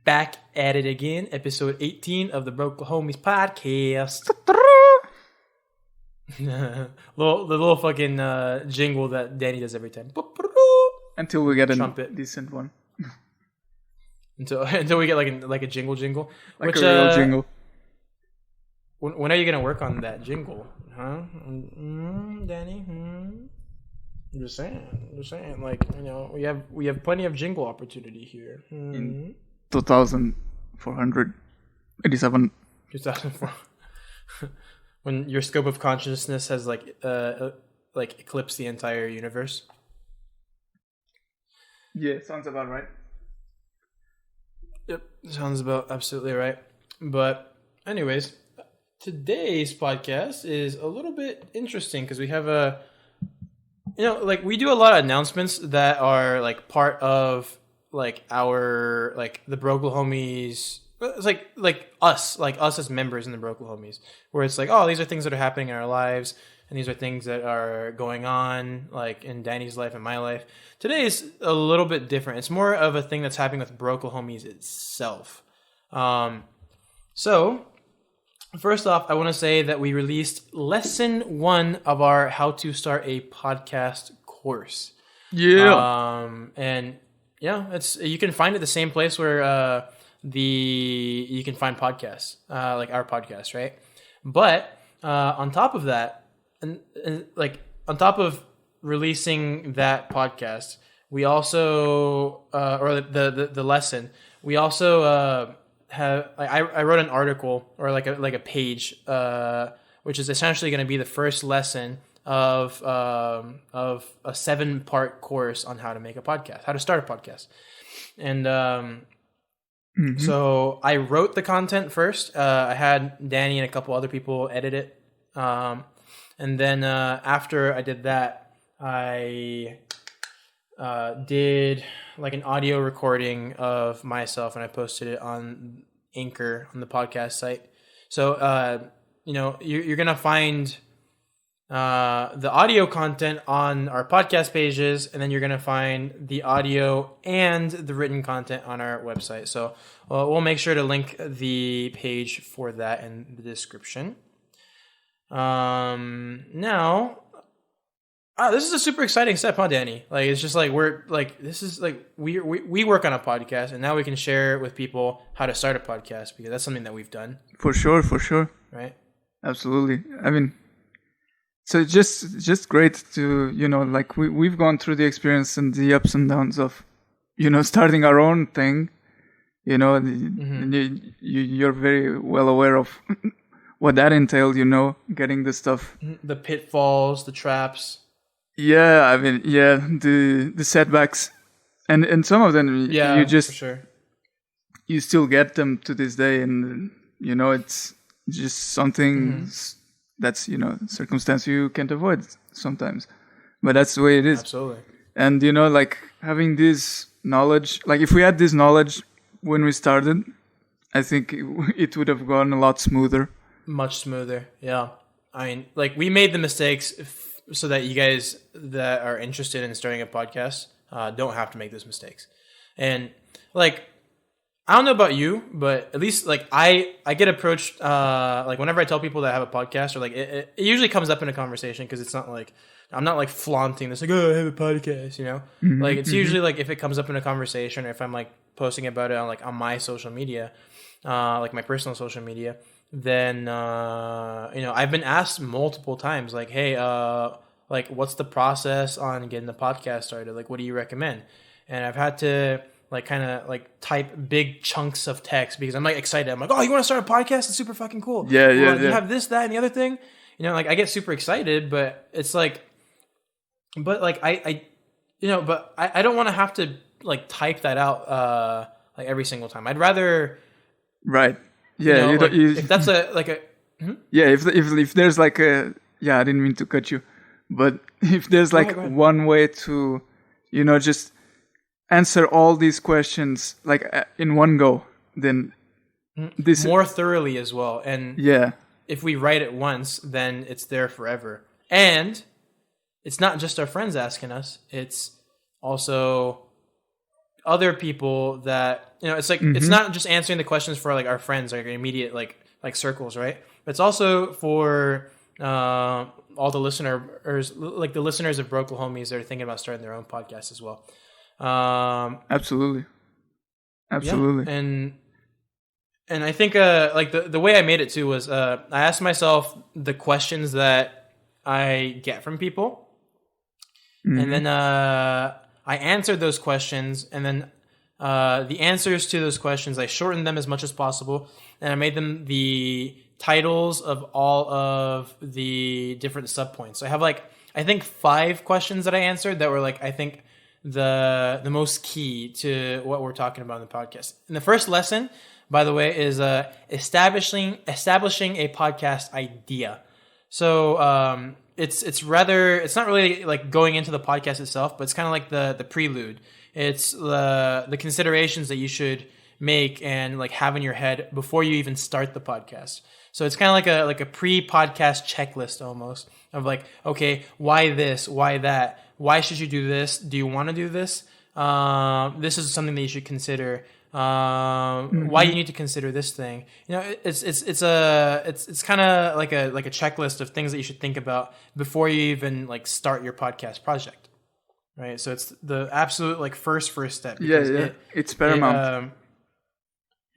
back at it again, episode 18 of the Broklahomies podcast. the little fucking jingle that Danny does every time. Until we get Trumpet. a decent one. Until we get like a jingle. Like a real jingle. When are you gonna work on that jingle? Huh? Danny? I'm just saying. Like, you know, we have plenty of jingle opportunity here. In 2487. 2004. When your scope of consciousness has like eclipsed the entire universe. Yeah, sounds about right. Yep, sounds about absolutely right. But anyways, today's podcast is a little bit interesting because we have we do a lot of announcements that are like part of like our like the Broklahomies. It's like us as members in the Broklahomies, where it's like, oh, these are things that are happening in our lives, and these are things that are going on like in Danny's life and my life. Today is a little bit different. It's more of a thing that's happening with Broklahomies itself. So first off, I want to say that we released lesson 1 of our How to Start a Podcast course. Yeah. And yeah, you can find it the same place where you can find podcasts, like our podcast, right? But on top of that, and like on top of releasing that podcast, we also or the lesson, we also have I wrote an article or like a page, which is essentially going to be the first lesson of a 7-part course on how to make a podcast, how to start a podcast, and so I wrote the content first. I had Danny and a couple other people edit it, and then after I did that, I did like an audio recording of myself, and I posted it on Anchor on the podcast site. So you're gonna find the audio content on our podcast pages, and then you're gonna find the audio and the written content on our website. So we'll make sure to link the page for that in the description. Now, this is a super exciting step, huh, Danny? Like, it's just like we work on a podcast, and now we can share with people how to start a podcast, because that's something that we've done. For sure. Right? Absolutely. I mean, so it's just great to, like we've gone through the experience and the ups and downs of, starting our own thing. You're very well aware of what that entailed, getting the stuff. The pitfalls, the traps. Yeah, I mean, the setbacks. And some of them, for sure. You still get them to this day. And, it's just something that's, circumstance you can't avoid sometimes. But that's the way it is. Absolutely. And, like having this knowledge, like if we had this knowledge when we started, I think it would have gone a lot smoother. Much smoother, yeah. I mean, like, we made the mistakes so that you guys that are interested in starting a podcast don't have to make those mistakes. And, like, I don't know about you, but at least, like, I get approached, like, whenever I tell people that I have a podcast, or, like, it usually comes up in a conversation, because it's not, like, I'm not, like, flaunting this, like, oh, I have a podcast, Like, it's usually, like, if it comes up in a conversation, or if I'm, like, posting about it on my social media, like my personal social media, then I've been asked multiple times, like, hey, like, what's the process on getting the podcast started? Like, what do you recommend? And I've had to like kind of like type big chunks of text, because I'm like excited. I'm like, oh, you want to start a podcast? It's super fucking cool. Yeah. You have this, that, and the other thing. Like, I get super excited, but it's like, but like I don't want to have to like type that out like every single time. I'd rather. Right. Yeah. If that's Yeah. If there's like I didn't mean to cut you, but if there's like one way to, just answer all these questions like in one go, then this more thoroughly as well. And if we write it once, then it's there forever. And it's not just our friends asking us; it's also other people that, it's like, it's not just answering the questions for like our friends, like our immediate, like circles, right? But it's also for, all the listeners, like the listeners of Broklahomies that are thinking about starting their own podcast as well. Absolutely. Yeah, and I think like the way I made it too was I asked myself the questions that I get from people, and then I answered those questions, and then the answers to those questions I shortened them as much as possible, and I made them the titles of all of the different subpoints. So I have like I think 5 questions that I answered that were like I think the most key to what we're talking about in the podcast. And the first lesson, by the way, is establishing a podcast idea. So it's not really like going into the podcast itself, but it's kind of like the prelude. It's the considerations that you should make and like have in your head before you even start the podcast. So it's kind of like a pre-podcast checklist almost of like, okay, why this, why that, why should you do this? Do you want to do this? This is something that you should consider. Why you need to consider this thing. It's kind of like a checklist of things that you should think about before you even like start your podcast project, right? So it's the absolute like first step. It's paramount.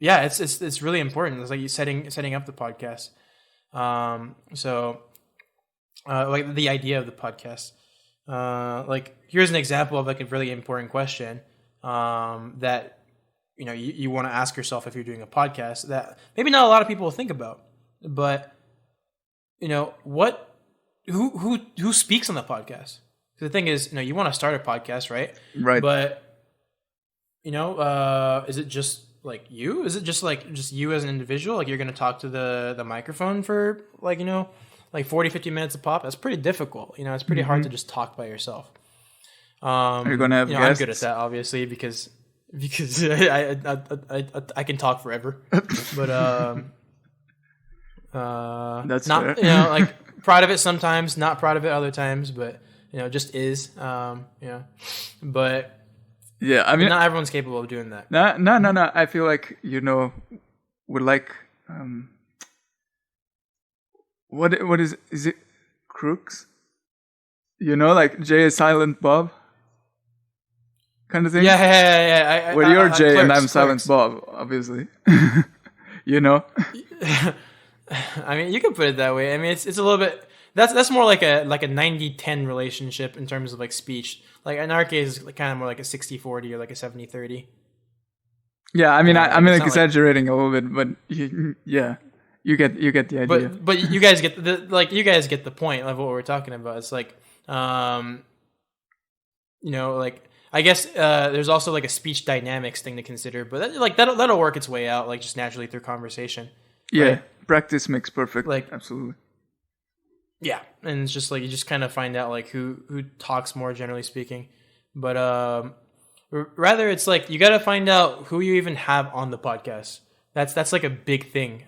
It's really important. It's like you setting up the podcast. Like the idea of the podcast. Like here's an example of like a really important question that you want to ask yourself if you're doing a podcast that maybe not a lot of people will think about, but who speaks on the podcast? The thing is, you want to start a podcast, right? Right. But is it just like you? Is it just you as an individual? Like you're going to talk to the microphone for like 40-50 minutes a pop? That's pretty difficult. It's pretty hard to just talk by yourself. Are you going to have guests? I'm good at that, obviously, because I can talk forever. But that's not fair. like proud of it sometimes, not proud of it other times, but just is. But yeah, I mean, not everyone's capable of doing that. No. I feel like we're like what is it crooks? Like Jay is Silent Bob kind of thing. Yeah. Well, you're Jay Clerks, and I'm Silent Bob, obviously. I mean, you can put it that way. I mean, it's a little bit. That's more like a 90-10 relationship in terms of like speech. Like in our case, it's kind of more like a 60-40 or like a 70-30. Yeah, I mean, I'm like exaggerating a little bit, but yeah, you get the idea. But you guys get the point of what we're talking about. It's like, like I guess there's also like a speech dynamics thing to consider, but that'll work its way out like just naturally through conversation. Yeah, right? Practice makes perfect. Like absolutely. Yeah, and it's just like you just kind of find out like who talks more generally speaking, but rather it's like you got to find out who you even have on the podcast. That's like a big thing,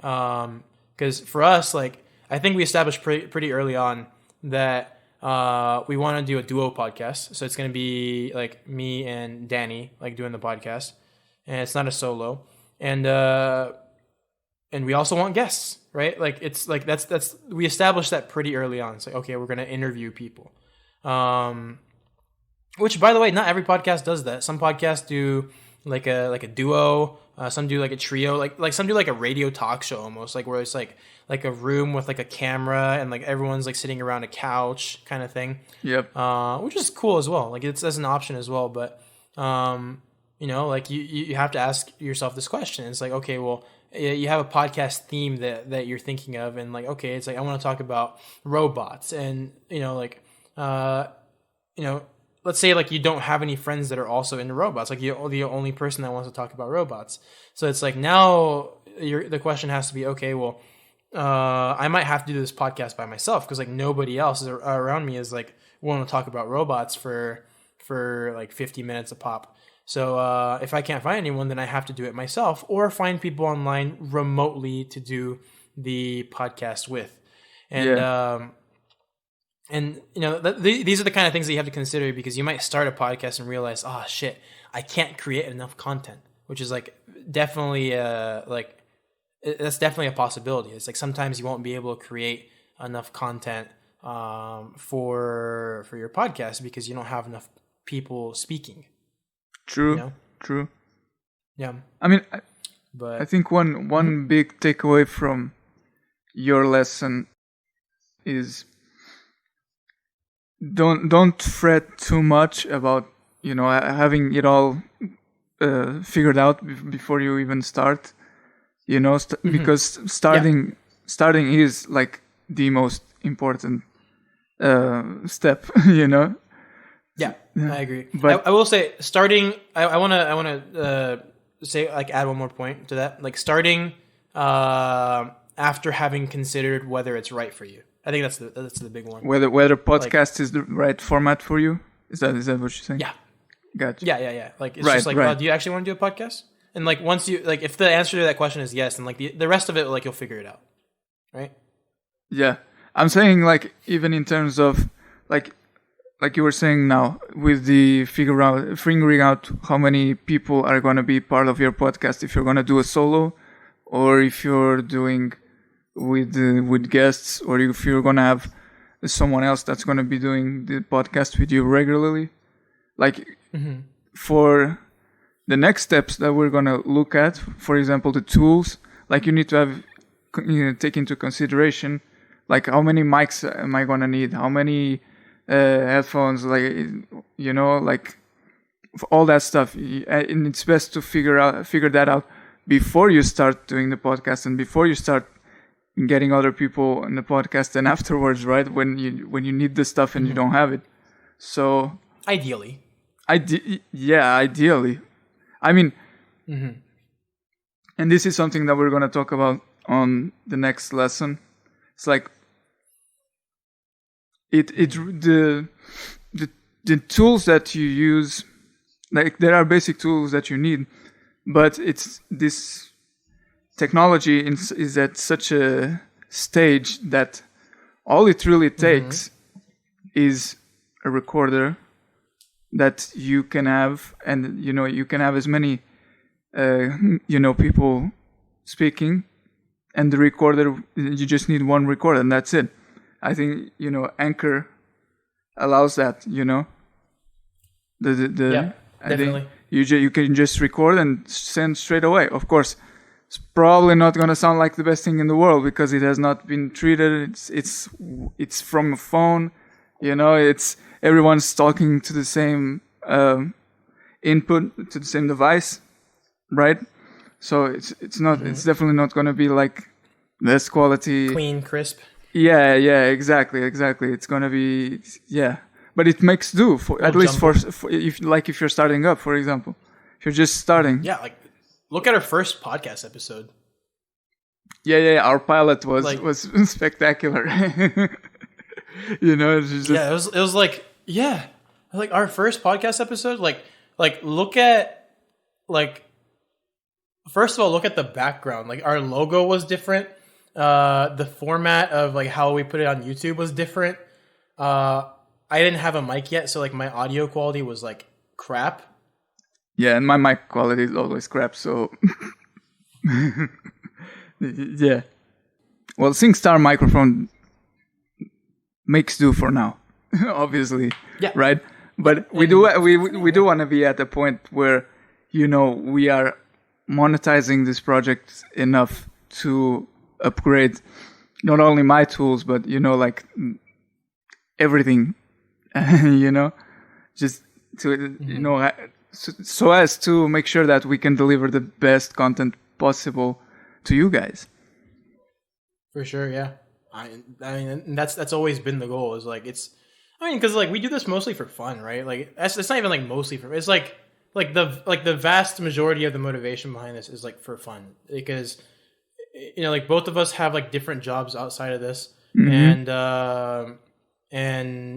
because for us, like I think we established pretty early on that we want to do a duo podcast. So it's going to be like me and Danny like doing the podcast, and it's not a solo, and we also want guests. Right, like it's like that's we established that pretty early on. It's like, okay, we're gonna interview people, which by the way, not every podcast does that. Some podcasts do like a duo. Some do like a trio. Like some do like a radio talk show almost, like where it's like a room with like a camera and like everyone's like sitting around a couch kind of thing. Yep. Which is cool as well. Like it's as an option as well, but like you have to ask yourself this question. It's like, okay, well, you have a podcast theme that you're thinking of, and like, okay, it's like I want to talk about robots, and let's say like you don't have any friends that are also into robots, like you're the only person that wants to talk about robots. So it's like now the question has to be, okay, well, I might have to do this podcast by myself because like nobody else around me is like willing to talk about robots for like 50 minutes a pop. So if I can't find anyone, then I have to do it myself or find people online remotely to do the podcast with. And And these are the kind of things that you have to consider, because you might start a podcast and realize, oh shit, I can't create enough content, which is like definitely that's definitely a possibility. It's like sometimes you won't be able to create enough content for your podcast because you don't have enough people speaking. True. True. Yeah. I mean, I think one big takeaway from your lesson is don't fret too much about having it all figured out before you even start. Because starting is like the most important step. Yeah, I agree. But I will say starting. I want to say, like, add one more point to that. Like, starting after having considered whether it's right for you. I think that's the big one. Whether podcast is the right format for you. Is that what you're saying? Yeah. Gotcha. Yeah. Like, it's just like, do you actually want to do a podcast? And like, once you like, if the answer to that question is yes, then like the rest of it, like, you'll figure it out, right? Yeah, I'm saying, like, even in terms of like you were saying now, with the figuring out how many people are going to be part of your podcast, if you're going to do a solo, or if you're doing with guests, or if you're going to have someone else that's going to be doing the podcast with you regularly, like for the next steps that we're going to look at, for example, the tools, like, you need to have take into consideration, like, how many mics am I going to need, how many headphones, like, like, all that stuff. And it's best to figure that out before you start doing the podcast, and before you start getting other people in the podcast, and afterwards, right, when you need the stuff and you don't have it. So ideally. Ideally. I mean, and this is something that we're going to talk about on the next lesson. It's like the tools that you use, like, there are basic tools that you need, but it's this technology is at such a stage that all it really takes is a recorder that you can have, and you can have as many people speaking, and the recorder, you just need one recorder and that's it. I think Anchor allows that. Yeah, I definitely. think you can just record and send straight away. Of course, it's probably not going to sound like the best thing in the world because it has not been treated. It's from a phone. It's everyone's talking to the same input, to the same device, right? So it's not it's definitely not going to be like this quality, clean, crisp. Yeah, exactly. It's going to be but it makes do for at least for if you're starting up, for example, if you're just starting. Yeah, like, look at our first podcast episode. Yeah. Our pilot was spectacular. It's just, it was like, like our first podcast episode. Like look at, like, first of all, look at the background. Like, our logo was different. The format of, like, how we put it on YouTube was different. I didn't have a mic yet, so, like, my audio quality was, like, crap. Yeah, and my mic quality is always crap, so yeah. Well, SingStar microphone makes do for now, obviously. Yeah. Right? But we do want to be at a point where we are monetizing this project enough to upgrade not only my tools, but like everything, just to so as to make sure that we can deliver the best content possible to you guys. For sure, yeah. I mean, that's always been the goal. Is like, because like we do this mostly for fun, right? Like, it's not even like mostly for. It's like the vast majority of the motivation behind this is like for fun, because like both of us have like different jobs outside of this, and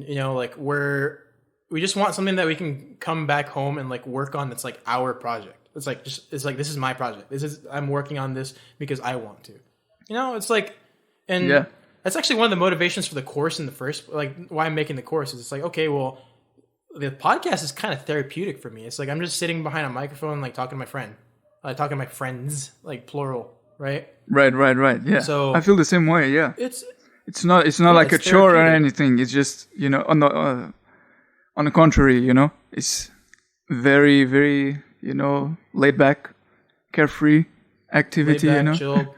like we just want something that we can come back home and like work on. That's like our project. It's like this is my project. I'm working on this because I want to. It's like, and that's actually one of the motivations for the course in the first, like why I'm making the course is it's like, okay, well, the podcast is kind of therapeutic for me. It's like I'm just sitting behind a microphone, like talking to my friend, talking to my friends, like plural, right? Right. Yeah. So I feel the same way. Yeah. It's not like a chore or anything. It's just, you know, on the contrary, you know, it's very, very, you know, laid back, carefree activity, laid back, you know. Chill.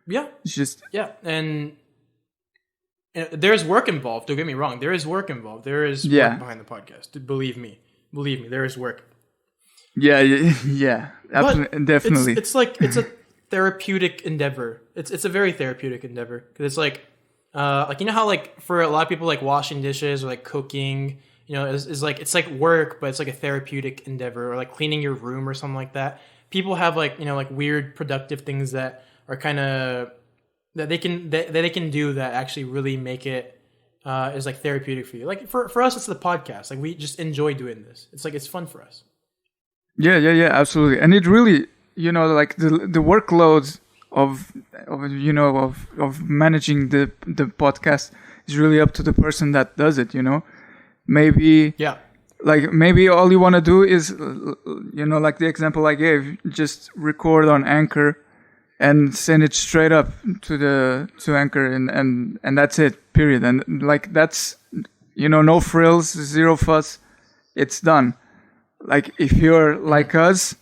Yeah. It's just and there's work involved. Don't get me wrong. There is work involved. There is work behind the podcast. Believe me, there is work. Yeah. Definitely. It's like it's a therapeutic endeavor. It's a very therapeutic endeavor because it's like you know how like for a lot of people like washing dishes or like cooking, you know, is like it's like work, but it's like a therapeutic endeavor, or like cleaning your room or something like that. People have like, you know, like weird productive things that are kind of that they can do that actually really make it is like therapeutic for you. Like for us, it's the podcast. Like we just enjoy doing this. It's like it's fun for us. Yeah, absolutely. And it really, you know, like the workload of you know of managing the podcast is really up to the person that does it, you know. Maybe maybe all you want to do is, you know, like the example I gave, just record on Anchor and send it straight up to Anchor and that's it, period. And like that's, you know, no frills, zero fuss, it's done. Like if you're like us,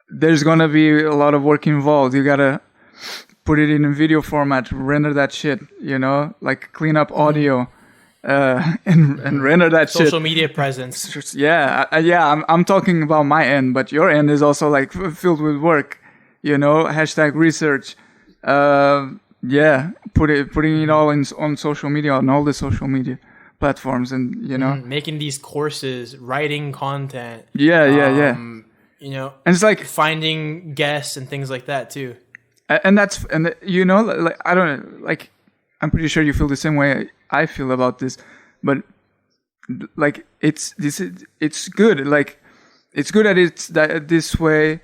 there's gonna be a lot of work involved. You gotta put it in a video format, render that shit, you know, like clean up audio, and render that shit. Social media presence. Yeah. I'm talking about my end, but your end is also like filled with work, you know. # research. Putting it all on social media, on all the social media platforms, and you know, making these courses, writing content. Yeah. You know, and it's like finding guests and things like that too. And you know, like I don't know, like I'm pretty sure you feel the same way I feel about this, but like it's good. Like it's good that this way,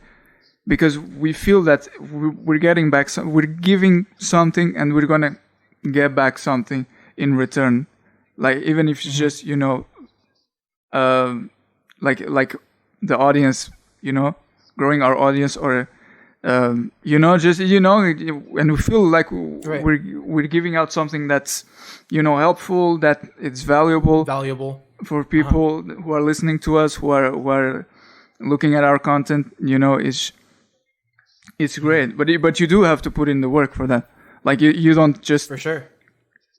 because we feel that we're getting back we're giving something, and we're gonna get back something in return. Like even if it's just, you know, like the audience, you know, growing our audience, or you know, just, you know, and we feel like we're giving out something that's, you know, helpful, that it's valuable for people who are listening to us, who are looking at our content. You know, it's great, but you do have to put in the work for that. Like you don't just, for sure,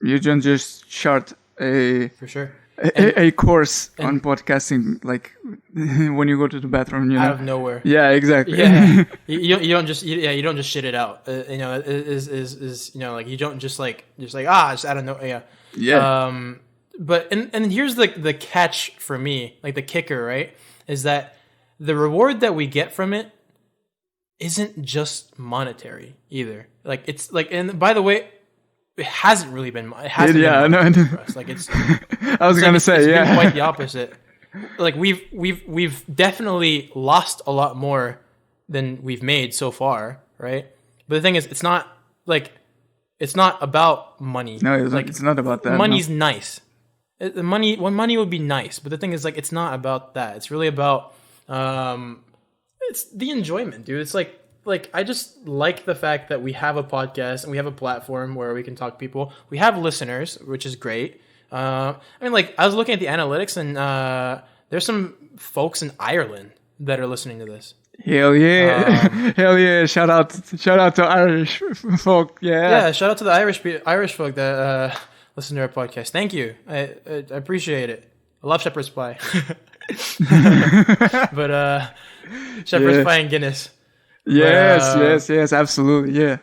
you don't just start a course on podcasting, like when you go to the bathroom, you know, out of nowhere. Yeah, exactly. Yeah, you don't just shit it out. You know, is you know, like you don't just just out of nowhere. Yeah. But and here's the catch for me, like the kicker, right? Is that the reward that we get from it isn't just monetary either. Like it's like, and by the way, it hasn't really been. It hasn't been monetary for us. Like it's. I was gonna say, it's been quite the opposite. Like we've definitely lost a lot more than we've made so far, right? But the thing is, it's not about money. No, like it's not about that. Money's nice. Money would be nice, but the thing is, like, it's not about that. It's really about it's the enjoyment, dude. It's like I just like the fact that we have a podcast and we have a platform where we can talk to people. We have listeners, which is great. I mean, like, I was looking at the analytics, and there's some folks in Ireland that are listening to this. Hell yeah! Hell yeah! Shout out to Irish folk. Yeah. Shout out to the Irish folk that listen to our podcast. Thank you. I appreciate it. I love shepherd's pie, but shepherd's pie and Guinness. Yes, absolutely. Yeah.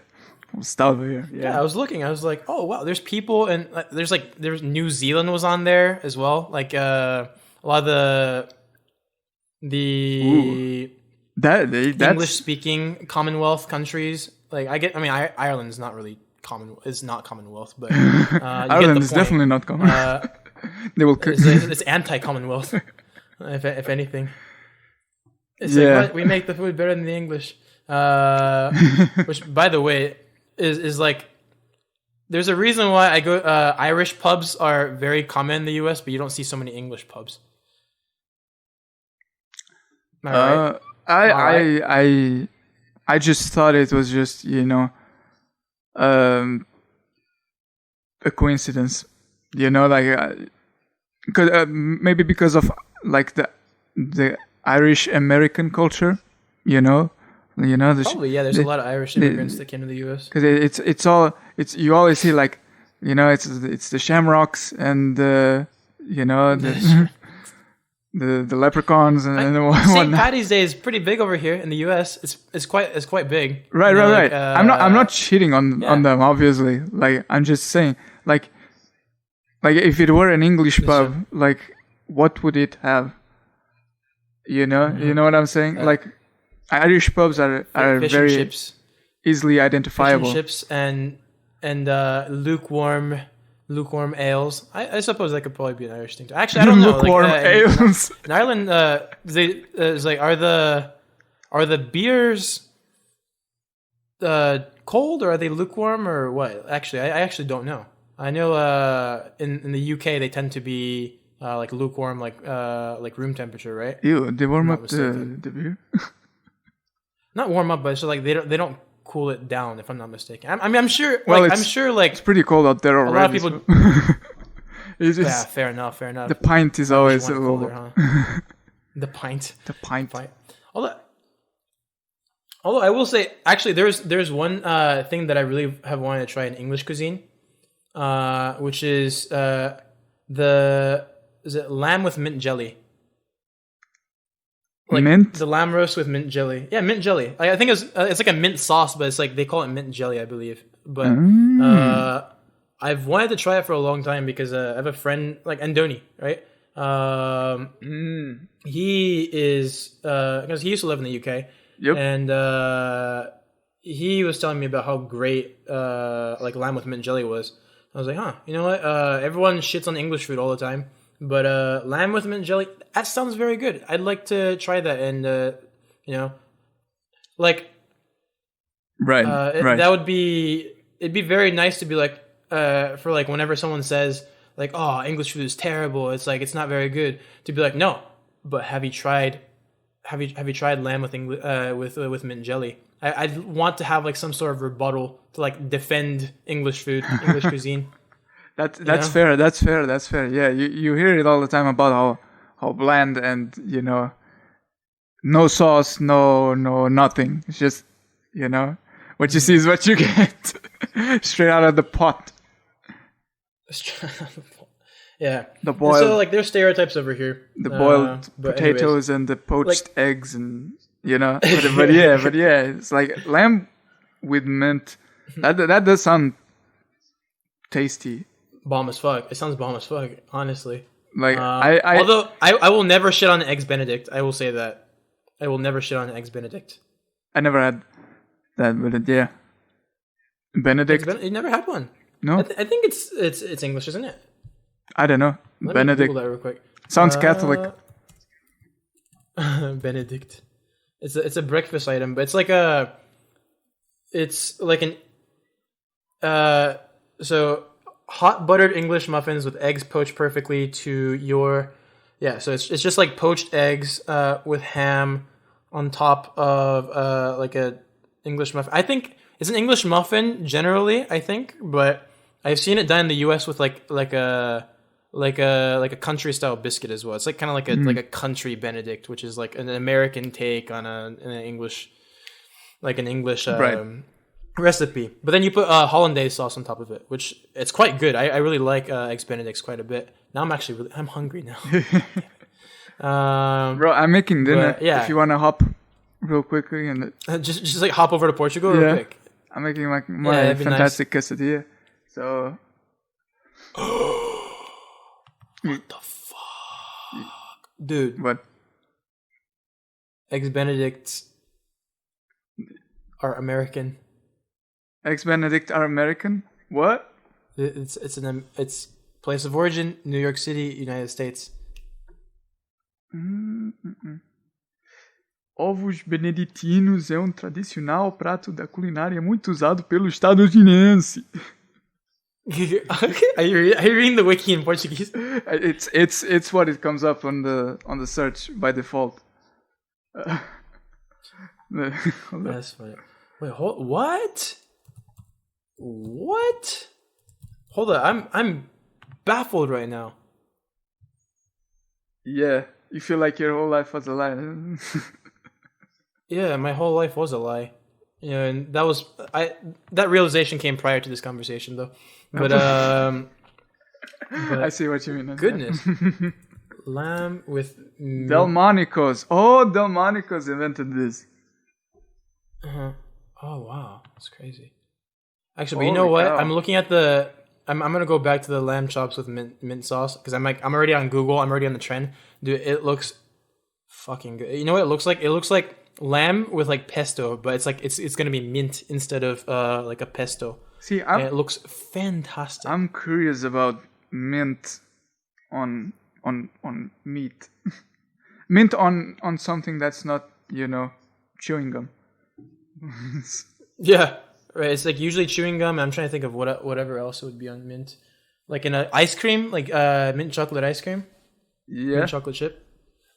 We'll stop here. Yeah, I was looking. I was like, oh wow, there's people, and there's New Zealand was on there as well. Like a lot of the English speaking Commonwealth countries. Like Ireland is not really it's not Commonwealth, but Ireland is definitely not Commonwealth. They will. It's anti-Commonwealth, if anything. It's like, we make the food better than the English. Which, by the way, is like There's a reason why I go. Irish pubs are very common in the U.S., but you don't see so many English pubs. Am I right? I just thought it was just a coincidence, like maybe because of like the Irish American culture, Probably, yeah. There's a lot of Irish immigrants that came to the U.S. because it's you always see like it's the Shamrocks and the the leprechauns and whatnot. St. Patty's Day is pretty big over here in the U.S. It's quite big. Right. Like, I'm not cheating on them, obviously. Like I'm just saying, like if it were an English pub, like what would it have? You know what I'm saying? Like Irish pubs are very chips. Easily identifiable. Fish and chips and lukewarm ales. I suppose that could probably be an Irish thing too. Actually, I don't know. Lukewarm ales. In Ireland, it's like are the beers cold or are they lukewarm or what? Actually, I actually don't know. I know in the UK they tend to be like lukewarm, like room temperature, right? Ew, they warm up the beer. Not warm up, but it's like they don't cool it down. If I'm not mistaken, I'm sure. Well, I'm sure. Like it's pretty cold out there already. A lot of people. So. Yeah, fair enough. The pint is always a little. Colder, huh? The pint. Although I will say, actually, there's one thing that I really have wanted to try in English cuisine, which is is it lamb with mint jelly? Like mint? The lamb roast with mint jelly. Yeah, mint jelly. I think it's like a mint sauce, but it's like they call it mint jelly, I believe. But I've wanted to try it for a long time because I have a friend like Andoni, right? He is because he used to live in the UK. Yep. And he was telling me about how great like lamb with mint jelly was. I was like, huh, you know what? Everyone shits on English food all the time. But lamb with mint jelly, that sounds very good. I'd like to try that, and like, right. That would be. It'd be very nice to be like, for like whenever someone says like, "Oh, English food is terrible," it's like it's not very good. To be like, no, but have you tried? Have you tried lamb with mint jelly? I'd want to have like some sort of rebuttal to like defend English food, English cuisine. That's fair. Yeah, you hear it all the time about how bland and no sauce, no nothing. It's just what you see is what you get straight out of the pot. Yeah, the boiled. So like there's stereotypes over here. The boiled potatoes and the poached eggs and but yeah, it's like lamb with mint. That does sound tasty. Bomb as fuck. It sounds bomb as fuck, honestly. Like although I will never shit on eggs Benedict. I will say that. I will never shit on eggs Benedict. I never had that, but yeah. Benedict. You never had one? No. I think it's English, isn't it? I don't know. Let Benedict. me Google that real quick. Sounds Catholic. Benedict. It's a breakfast item, but it's like an so hot buttered English muffins with eggs poached perfectly to your so it's just like poached eggs with ham on top of like a English muffin. I think it's an English muffin generally, I think, but I've seen it done in the US with like a country style biscuit as well. It's like kind of like a country Benedict, which is like an American take on an English recipe. But then you put hollandaise sauce on top of it, which it's quite good. I really like eggs Benedicts quite a bit. Now I'm hungry now. Bro, I'm making dinner. If you want to hop real quickly and just like hop over to Portugal real quick. I'm making like my fantastic quesadilla. So. What the fuck? Dude. What? Eggs Benedicts are American. Eggs Benedict are American? What? It's place of origin, New York City, United States. Ovos beneditinos é tradicional prato da culinária muito usado pelo estadunidense. Are you reading the wiki in Portuguese? It's what it comes up on the search by default. That's funny. Wait, what? What? Hold on, I'm baffled right now. Yeah, you feel like your whole life was a lie. Yeah, my whole life was a lie. Yeah, and that realization came prior to this conversation, though. But I see what you mean. Goodness, lamb with Delmonicos. Oh, Delmonicos invented this. Oh wow, that's crazy. Actually, but you know what? Cow. I'm looking at the. I'm gonna go back to the lamb chops with mint sauce because I'm already on Google. I'm already on the trend. Dude, it looks fucking good. You know what it looks like? It looks like lamb with like pesto, but it's like it's gonna be mint instead of like a pesto. See, it looks fantastic. I'm curious about mint on meat. Mint on something that's not, chewing gum. Yeah, right. It's like usually chewing gum. I'm trying to think of whatever else it would be on mint, like in an ice cream, like mint chocolate ice cream. Yeah, mint chocolate chip.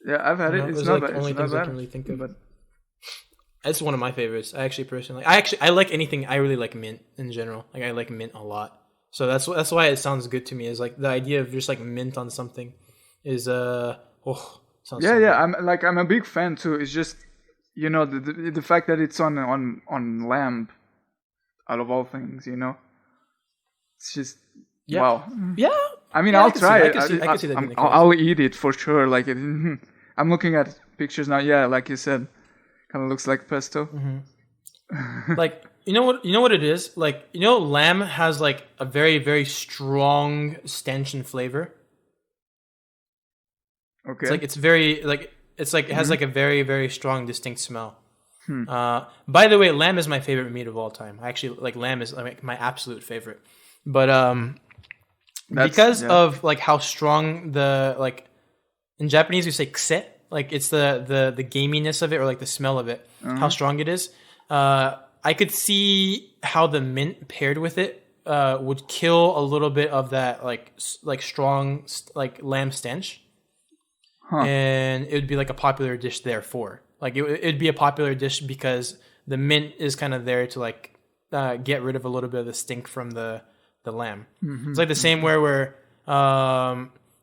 Yeah, I've had it. It's not bad. Only things I can really think of. But it's one of my favorites. I like anything. I really like mint in general. Like I like mint a lot. So that's why it sounds good to me. Is like the idea of just like mint on something is sounds yeah, so yeah. I'm a big fan too. It's just the fact that it's on lamb, out of all things, it's just wow. Yeah. I mean, I'll try it. I can see that. I'll eat it for sure. Like it. I'm looking at pictures now. Yeah, like you said, kind of looks like pesto. Mm-hmm. Like you know what it is. Like lamb has like a very very strong stench and flavor. Okay. It's like it's very like it's like it has like a very very strong distinct smell. By the way, lamb is my favorite meat of all time. I actually like lamb is like my absolute favorite. But because of like how strong the like in Japanese we say kse, like it's the gaminess of it or like the smell of it, how strong it is. I could see how the mint paired with it would kill a little bit of that like strong like lamb stench, and it would be like a popular dish therefore. Like it'd be a popular dish because the mint is kind of there to like get rid of a little bit of the stink from the lamb. It's like the same where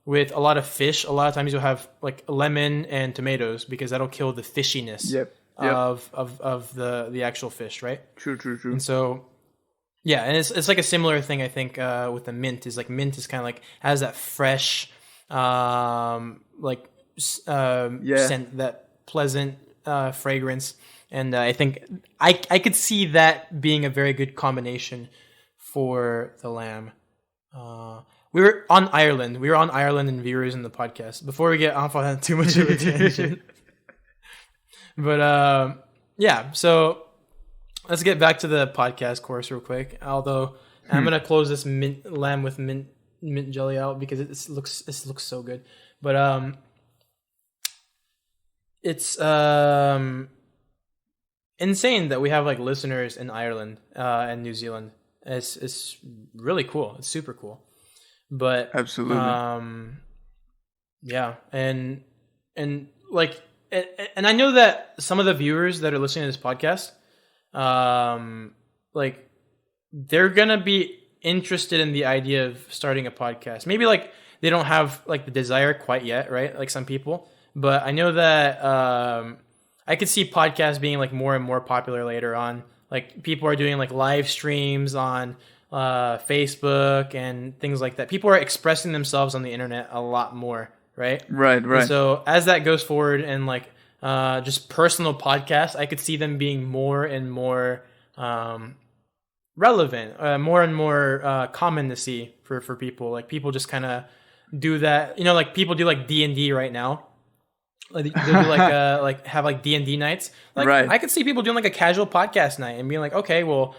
with a lot of fish, a lot of times you'll have like lemon and tomatoes because that'll kill the fishiness of the actual fish, right? True. And so yeah, and it's like a similar thing I think with the mint is like mint is kind of like has that fresh scent, that pleasant fragrance, and I think I could see that being a very good combination for the lamb. We were on Ireland and viewers in the podcast before we get off on too much of a tangent. But yeah, so let's get back to the podcast course real quick. Although I'm gonna close this lamb with mint jelly out because it looks so good. But it's insane that we have like listeners in Ireland and New Zealand. It's really cool. It's super cool. But absolutely, yeah, and like, and I know that some of the viewers that are listening to this podcast, like, they're gonna be interested in the idea of starting a podcast. Maybe like they don't have like the desire quite yet, right? Like some people, but I know that I could see podcasts being like more and more popular later on. Like people are doing like live streams on Facebook and things like that. People are expressing themselves on the internet a lot more, right? Right. And so as that goes forward and like just personal podcasts, I could see them being more and more relevant, more and more common to see for people. Like people just kind of do that, like people do like D&D right now. Like they do like have like D&D nights. Like right. I could see people doing like a casual podcast night and being like, okay, well,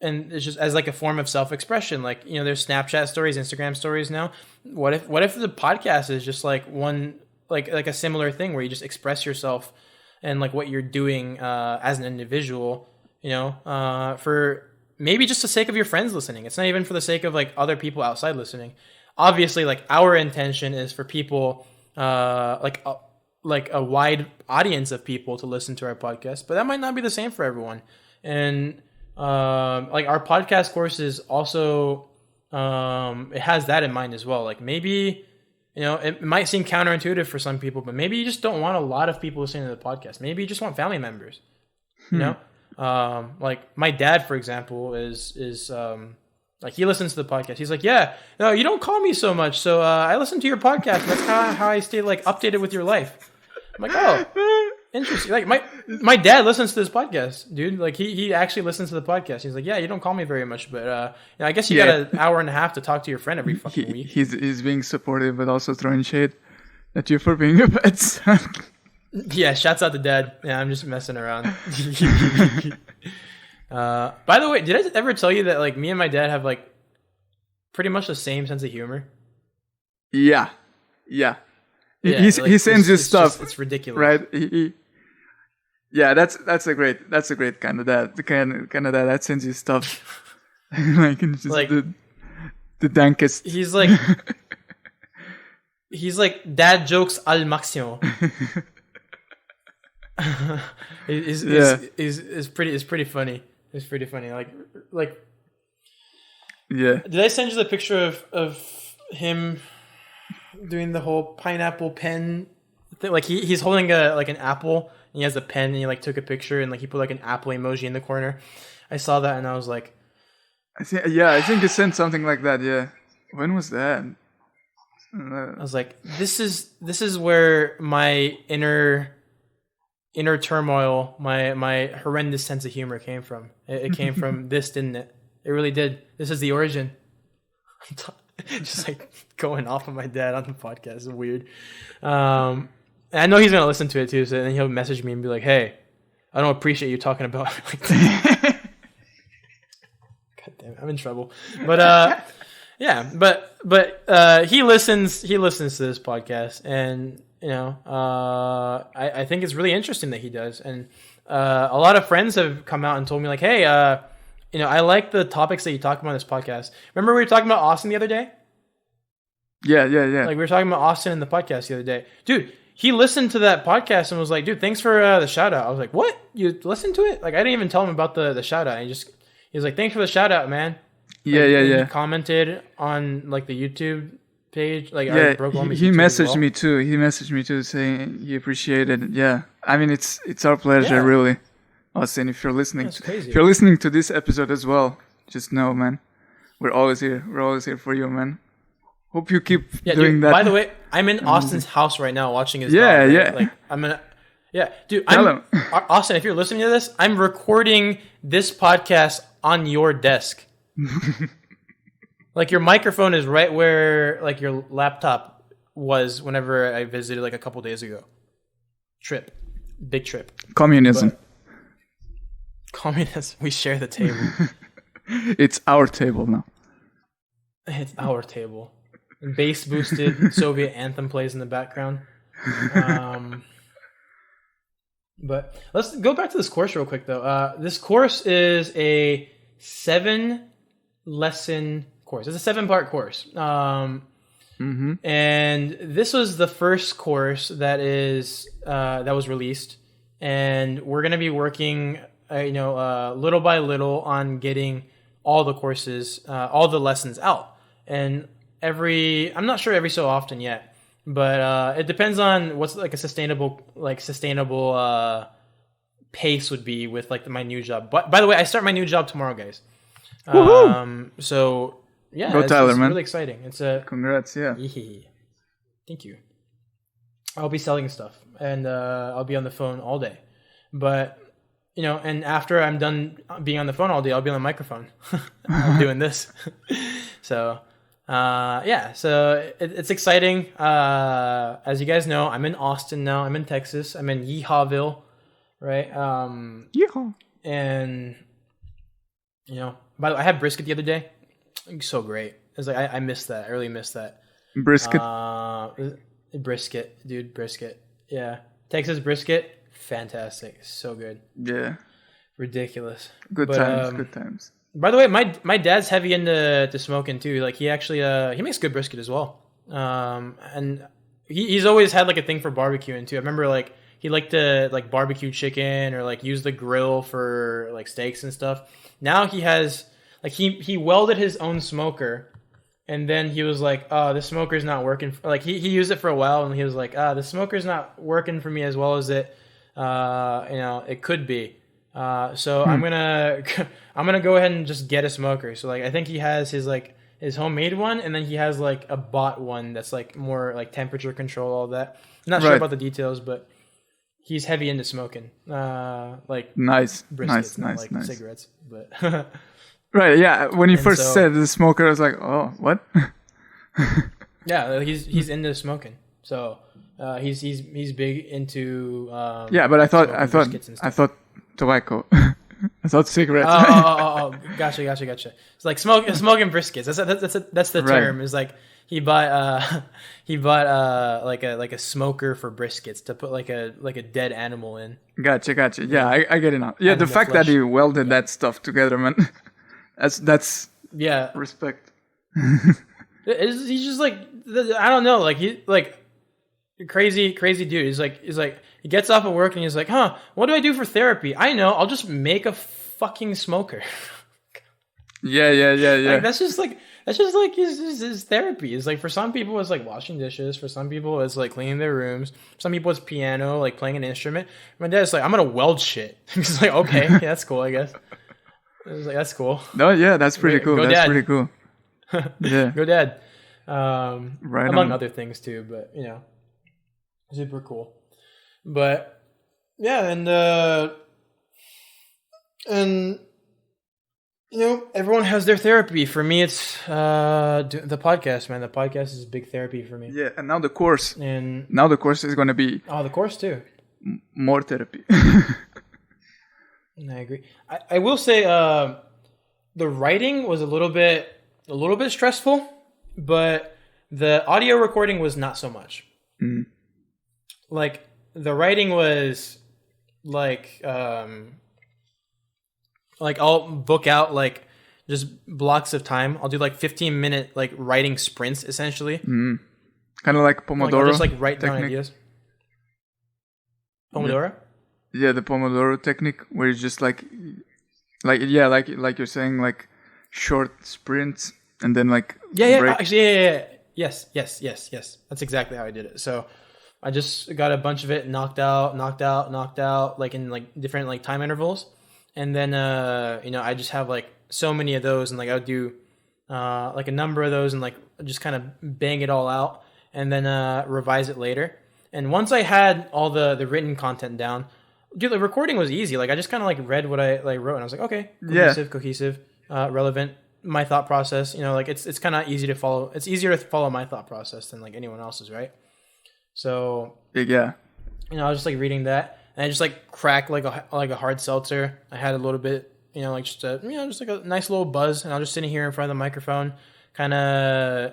and it's just as like a form of self-expression. Like, there's Snapchat stories, Instagram stories now. What if the podcast is just like one like a similar thing where you just express yourself and like what you're doing as an individual, for maybe just the sake of your friends listening. It's not even for the sake of like other people outside listening. Obviously, like our intention is for people, like a wide audience of people to listen to our podcast, but that might not be the same for everyone. And like our podcast course is also, it has that in mind as well. Like maybe, it might seem counterintuitive for some people, but maybe you just don't want a lot of people listening to the podcast. Maybe you just want family members, like my dad, for example, is like he listens to the podcast. He's like, yeah, no, you don't call me so much. So I listen to your podcast. That's how I stay like updated with your life. I'm like, oh, interesting. Like my dad listens to this podcast, dude. Like he actually listens to the podcast. He's like, yeah, you don't call me very much, but I guess you got an hour and a half to talk to your friend every fucking week. He's being supportive, but also throwing shade at you for being a bad son. Yeah, shouts out to dad. Yeah, I'm just messing around. By the way, did I ever tell you that like me and my dad have like pretty much the same sense of humor? Yeah. Yeah, he sends you stuff. It's ridiculous, right? Yeah, that's a great kind of dad. The kind of dad that sends you stuff, like it's just like the dankest. He's like dad jokes al máximo. It's pretty funny. It's pretty funny. Like. Yeah. Did I send you the picture of him doing the whole pineapple pen thing? Like he's holding an apple and he has a pen and he like took a picture and like he put like an apple emoji in the corner. I saw that and I was like, I think you sent something like that. Yeah. When was that? I was like, this is where my inner turmoil, my horrendous sense of humor came from. It came from this, didn't it? It really did. This is the origin. Just like going off on my dad on the podcast is weird. And I know he's gonna listen to it too, so then he'll message me and be like, "Hey, I don't appreciate you talking about it like that." God damn it, I'm in trouble. But yeah, but he listens to this podcast, and I think it's really interesting that he does. And a lot of friends have come out and told me like, "Hey, I like the topics that you talk about on this podcast." Remember we were talking about Austin the other day? Yeah. Like we were talking about Austin in the podcast the other day. Dude, he listened to that podcast and was like, dude, thanks for the shout out. I was like, what? You listened to it? Like I didn't even tell him about the shout out. He was like, thanks for the shout out, man. Yeah. He commented on like the YouTube page. Like yeah, he messaged me too. He messaged me too saying he appreciated it. Yeah. I mean it's our pleasure really. Austin, if you're listening, if you're listening to this episode as well, just know, man, we're always here. We're always here for you, man. Hope you keep doing that. By the way, I'm in Austin's house right now watching his dog. Yeah. Like dude. Austin, if you're listening to this, I'm recording this podcast on your desk. Like your microphone is right where like your laptop was whenever I visited like a couple days ago. Big trip. Communism. We share the table. It's our table now. It's our table. Bass boosted Soviet anthem plays in the background. But let's go back to this course real quick though. This course is a 7-lesson course. It's a 7-part course. And this was the first course that was released, and we're going to be working little by little on getting all the courses, all the lessons out. And I'm not sure every so often yet, but it depends on what's like a sustainable pace would be with like my new job. But by the way, I start my new job tomorrow, guys. So yeah, go Tyler, it's man. Really exciting. Congrats, yeah. Thank you. I'll be selling stuff and I'll be on the phone all day, but and after I'm done being on the phone all day, I'll be on the microphone. I'm doing this. So so it's exciting. As you guys know, I'm in Austin now. I'm in Texas. I'm in Yeehawville, right? Yeehaw. And by the way, I had brisket the other day. So great. It's like I missed that. I really missed that. Brisket. Brisket, dude. Brisket. Yeah, Texas brisket. Fantastic. So good. Yeah. Ridiculous. Good times. By the way, my dad's heavy into smoking too. Like he actually he makes good brisket as well. And he's always had like a thing for barbecuing too. I remember like he liked to like barbecue chicken or like use the grill for like steaks and stuff. Now he has like he welded his own smoker, and then he was like, "Oh, this smoker's not working." Like he used it for a while, and he was like, "Ah, the smoker's not working for me as well as it could be." So I'm gonna go ahead and just get a smoker. So like I think he has his homemade one, and then he has like a bought one that's like more like temperature control, all that. I'm not sure about the details, but he's heavy into smoking. Like nice, briskets, nice. cigarettes, but right, yeah. When you first said the smoker, I was like, oh, what? Yeah, he's into smoking. So he's big into yeah, but I thought tobacco. I thought cigarettes. Oh, gotcha. It's like smoking briskets. That's the term. Is like he bought like a smoker for briskets to put like a dead animal in. Gotcha. Yeah, I get it now. Yeah, the fact that he welded that stuff together, man. That's yeah, respect. He's just like, I don't know, like he like crazy dude. He's like he gets off of work and he's like, huh, what do I do for therapy? I know, I'll just make a fucking smoker. Yeah. Like, that's just like his therapy. It's like for some people it's like washing dishes. For some people it's like cleaning their rooms. For some people it's piano, like playing an instrument. My dad's like, I'm gonna weld shit. He's like, okay, yeah, that's cool, I guess. I was like, that's cool. No, yeah, that's pretty cool. That's pretty cool. Yeah. Go Dad. Right among other things too, but super cool. But yeah, and everyone has their therapy. For me, it's the podcast, man. The podcast is big therapy for me. Yeah, and now the course. And now the course is going to be the course too. More therapy. I agree. I will say the writing was a little bit stressful, but the audio recording was not so much. Mm. Like the writing was like I'll book out like just blocks of time. I'll do like 15-minute like writing sprints essentially. Mm. Kind of like Pomodoro. Like I'll just like write down ideas. Pomodoro? Yeah, the Pomodoro technique where it's just like you're saying, like short sprints and then like break. Actually, yeah. Yes. That's exactly how I did it. So I just got a bunch of it knocked out, like in like different like time intervals, and then I just have like so many of those, and like I would do like a number of those, and like just kind of bang it all out, and then revise it later. And once I had all the written content down, dude, the recording was easy. Like I just kind of like read what I like wrote, and I was like, okay, cohesive, relevant. My thought process, like it's kind of easy to follow. It's easier to follow my thought process than like anyone else's, right? So yeah, I was just like reading that, and I just like cracked like a hard seltzer. I had a little bit, like just just like a nice little buzz, and I was just sitting here in front of the microphone, kind of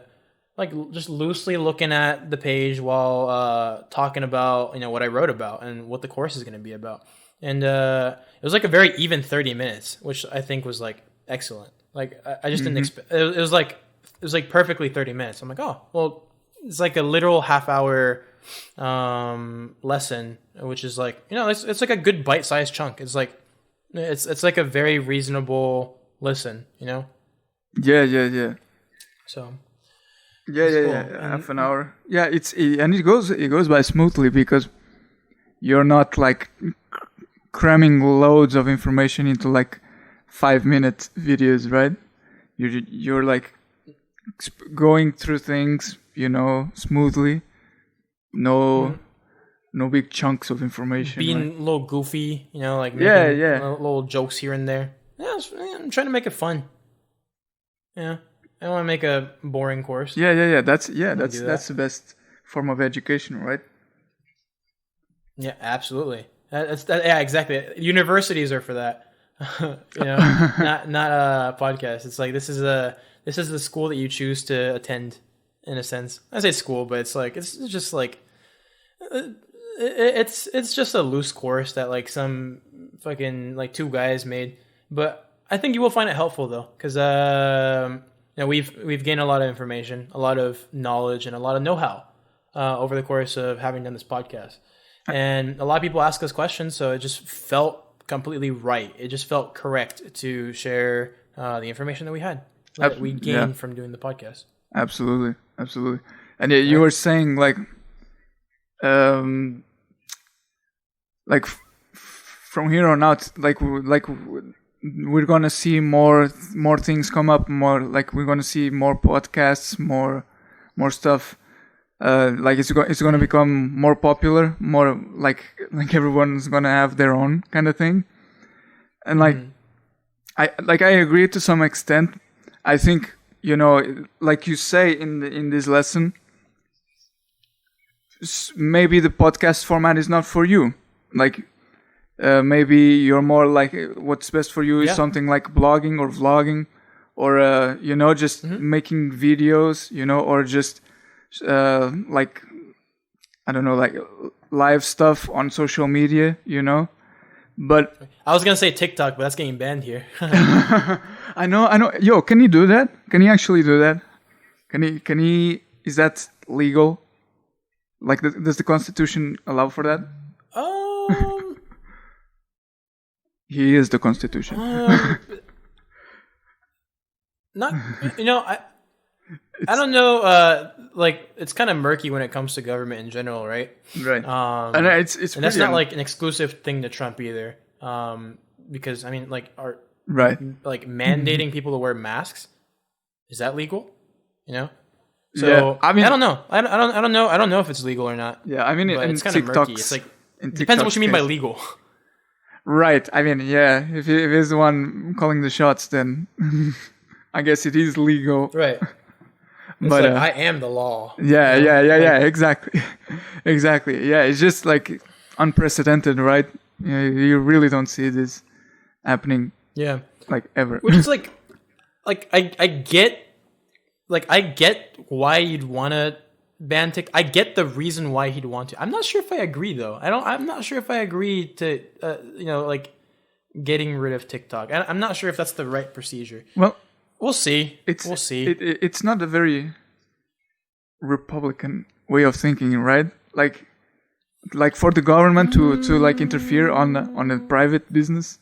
like just loosely looking at the page while talking about what I wrote about and what the course is going to be about. And it was like a very even 30 minutes, which I think was like excellent. Like I just didn't expect. It was like perfectly 30 minutes. I'm like, oh well, it's like a literal half-hour lesson, which is like it's like a good bite-sized chunk. It's like it's like a very reasonable listen. Yeah. So. Yeah. Cool. Half an hour. Yeah, it goes by smoothly because you're not like cramming loads of information into like 5-minute videos, right? You're like going through things, smoothly. No big chunks of information. Being a little goofy, like little jokes here and there. Yeah, I'm trying to make it fun. Yeah, I don't want to make a boring course. Yeah. That's the best form of education, right? Yeah, absolutely. Yeah, exactly. Universities are for that. not podcasts. It's like this is the school that you choose to attend, in a sense. I say school, but it's like it's just like it's just a loose course that like some fucking like two guys made. But I think you will find it helpful though, because we've gained a lot of information, a lot of knowledge, and a lot of know-how over the course of having done this podcast. And a lot of people ask us questions, so it just felt completely right. It just felt correct to share the information that we had, that we gained from doing the podcast. Absolutely. And yeah, you were saying like from here on out, we're gonna see more things come up, more like we're gonna see more podcasts, more stuff. Like it's gonna become more popular, more like everyone's gonna have their own kind of thing. And I agree to some extent. I think, like you say in this lesson, maybe the podcast format is not for you. Like maybe you're more like what's best for you is something like blogging or vlogging, or just making videos, or just like I don't know, like live stuff on social media, But I was gonna say TikTok, but that's getting banned here. I know. Yo, can you do that? Can you actually do that? Can he? Is that legal? Like, does the Constitution allow for that? He is the Constitution. Not, I don't know. Like, it's kind of murky when it comes to government in general, right? Right. And and that's not like an exclusive thing to Trump either. Because I mean, like, like mandating people to wear masks, is that legal? So yeah, I mean, I don't know. I don't know if it's legal or not. Yeah, I mean, it's kind of murky. It's like it depends on what you mean by legal. Right. I mean, yeah. If he's the one calling the shots, then I guess it is legal. Right. But like, I am the law. Yeah. Exactly. Yeah, it's just like unprecedented, right? You really don't see this happening. Yeah. Like ever. Which is like I get why you'd want to ban TikTok. I get the reason why he'd want to. I'm not sure if I agree though. I'm not sure if I agree to like getting rid of TikTok. I'm not sure if that's the right procedure. Well, we'll see. We'll see. It's not a very Republican way of thinking, right? Like for the government to like interfere on a private business.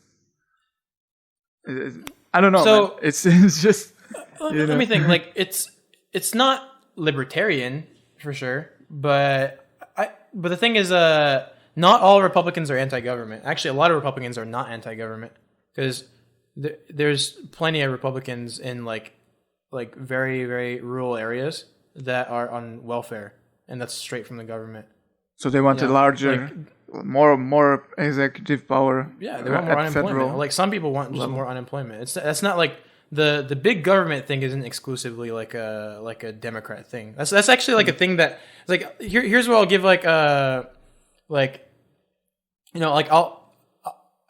I don't know. So man. It's just. Let me think. Like it's not libertarian for sure, but the thing is, not all Republicans are anti-government. Actually, a lot of Republicans are not anti-government because there's plenty of Republicans in like very, very rural areas that are on welfare, and that's straight from the government. So they want a larger, more executive power. Yeah, they want more unemployment. Federal. Like some people want just more unemployment. That's not like the big government thing isn't exclusively like a Democrat thing. That's actually like a thing that like here's where I'll give I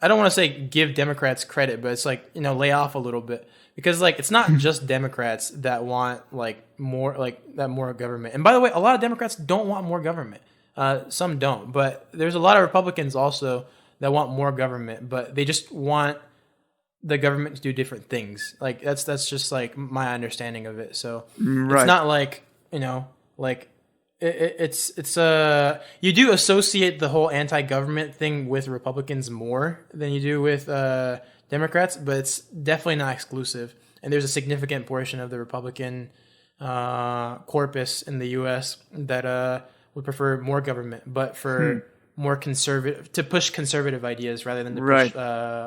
don't want to say give Democrats credit, but it's like lay off a little bit because like it's not just Democrats that want more government. And by the way, a lot of Democrats don't want more government. Some don't, but there's a lot of Republicans also that want more government, but they just want the government to do different things. Like that's just like my understanding of it. So It's not like it's you do associate the whole anti-government thing with Republicans more than you do with Democrats, but it's definitely not exclusive. And there's a significant portion of the Republican corpus in the U.S. that would prefer more government, but for more conservative, to push conservative ideas rather than to push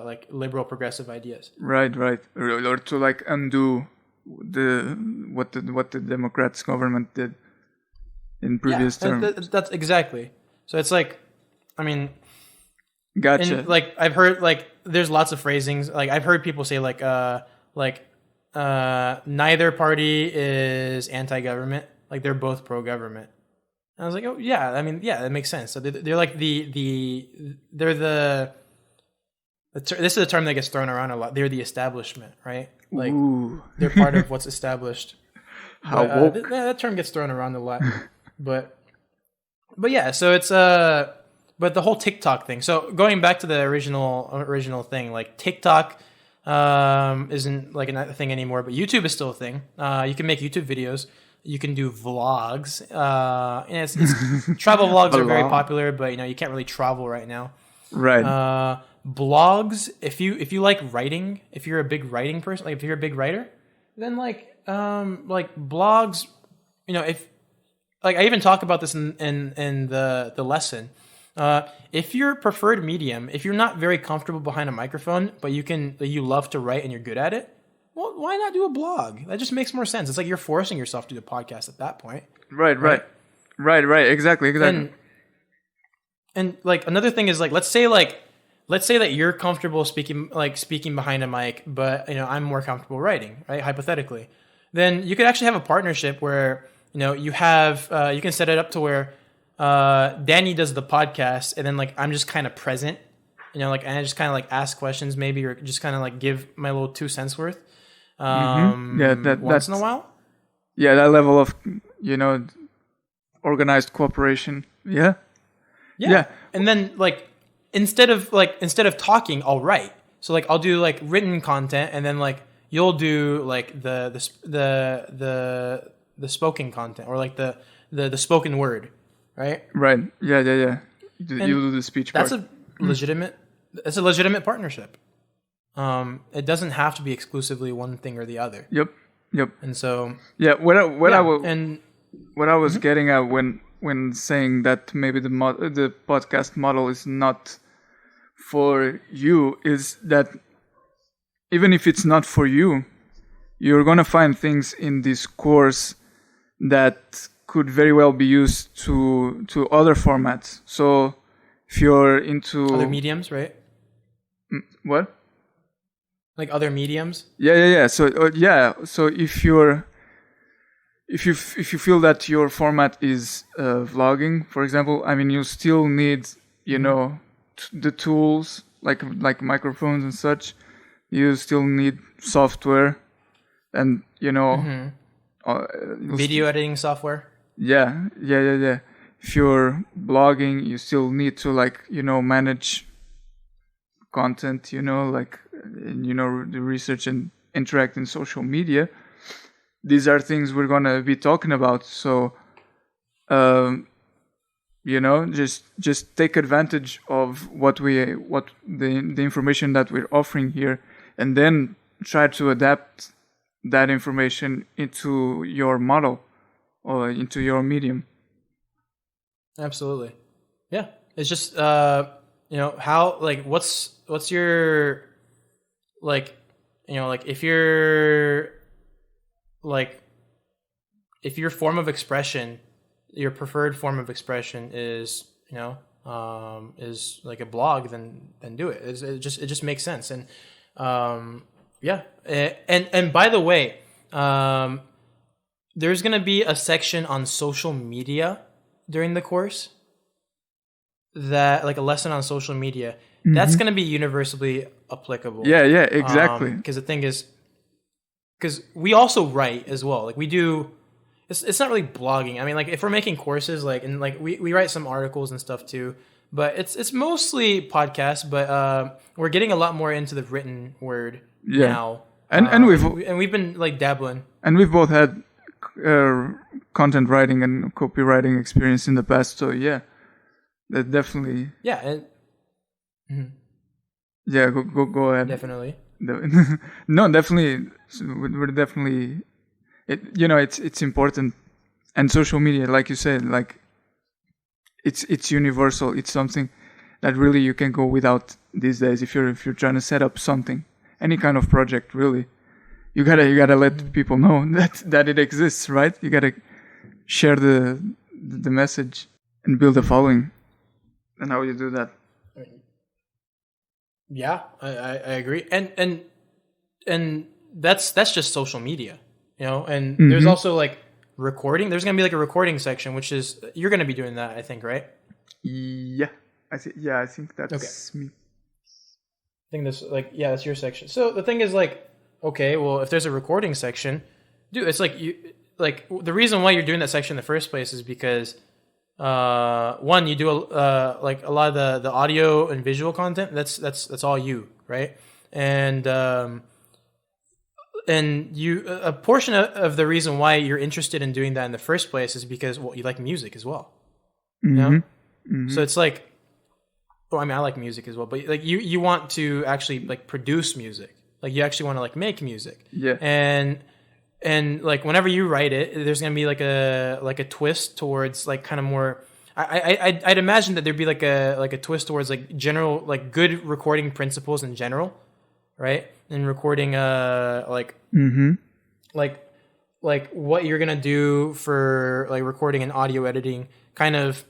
like liberal progressive ideas. Right. Or to like undo what the Democrats government did in previous terms. That's exactly. So it's like, I mean, gotcha. And like I've heard there's lots of phrasings. Like I've heard people say neither party is anti-government. Like they're both pro-government. And I was like, oh yeah, I mean, yeah, that makes sense. So they're like this is a term that gets thrown around a lot. They're the establishment, right? Like they're part of what's established. That term gets thrown around a lot, but yeah. So it's but the whole TikTok thing. So going back to the original thing, like TikTok isn't like a thing anymore, but YouTube is still a thing. You can make YouTube videos. You can do vlogs. And it's travel vlogs are very popular, but you can't really travel right now. Right. Blogs, if you like writing, if you're a big writing person, like if you're a big writer, then like blogs, if like I even talk about this in the lesson. If your preferred medium, if you're not very comfortable behind a microphone, but you love to write and you're good at it, well, why not do a blog? That just makes more sense. It's like you're forcing yourself to do a podcast at that point. Right. Exactly. And like another thing is like let's say that you're comfortable speaking behind a mic, but I'm more comfortable writing, right? Hypothetically, then you could actually have a partnership where you can set it up to where Danny does the podcast, and then like I'm just kind of present, and I just kind of like ask questions maybe, or just kind of like give my little 2 cents worth. Once in a while. Yeah, that level of organized cooperation. Yeah. And then like instead of talking, I'll write. So like I'll do like written content, and then like you'll do like the spoken content, or like the spoken word, right? Right. Yeah. You do the speech part. That's a legitimate partnership. It doesn't have to be exclusively one thing or the other. Yep. And so what I was getting at when saying that maybe the podcast model is not for you is that even if it's not for you, you're gonna find things in this course that could very well be used to other formats. So if you're into other mediums, right? What? Like other mediums? Yeah. So So if you feel that your format is vlogging, for example, I mean, you still need the tools like microphones and such. You still need software, and video editing software. Yeah. If you're blogging, you still need to manage content, the research and interact in social media. These are things we're gonna be talking about. So, just take advantage of the information that we're offering here, and then try to adapt that information into your model or into your medium. Absolutely. Yeah. It's just, how, like, what's your, like, if you're, like, if your form of expression, your preferred form of expression is, is like a blog, then do it. It just makes sense. And, yeah. And by the way, there's going to be a section on social media during the course, that like a lesson on social media. Mm-hmm. That's going to be universally applicable. Yeah, exactly. Because the thing is, because we also write as well. Like we do, it's not really blogging. I mean, like if we're making courses, like, and like we write some articles and stuff too, but it's mostly podcasts. But we're getting a lot more into the written word now. And we've been like dabbling. And we've both had content writing and copywriting experience in the past, so yeah, that definitely. Yeah. And, mm-hmm. Yeah, go ahead. Definitely. No, definitely. We're definitely. It's important, and social media, like you said, like it's universal. It's something that really you can go without these days. If you're trying to set up something, any kind of project, really, you gotta let people know that it exists, right? You gotta share the message and build a following. And how you do that? Yeah, I agree, and that's just social media, And mm-hmm. There's also like recording. There's gonna be like a recording section, which is you're gonna be doing that, I think, right? Yeah, I think that's me. I think that's your section. So the thing is like, okay, well, if there's a recording section, dude, it's like the reason why you're doing that section in the first place is because one, you do like a lot of the audio and visual content. That's all you, right? and you a portion of the reason why you're interested in doing that in the first place is because you like music as well. You know? Mm-hmm. So it's like, well, I mean, I like music as well, but like you want to actually like produce music, like you actually want to like make music, and like whenever you write it, there's gonna be like a twist towards like kind of more. I'd imagine that there'd be like a twist towards like general like good recording principles in general, right? And recording like what you're gonna do for like recording and audio editing, kind of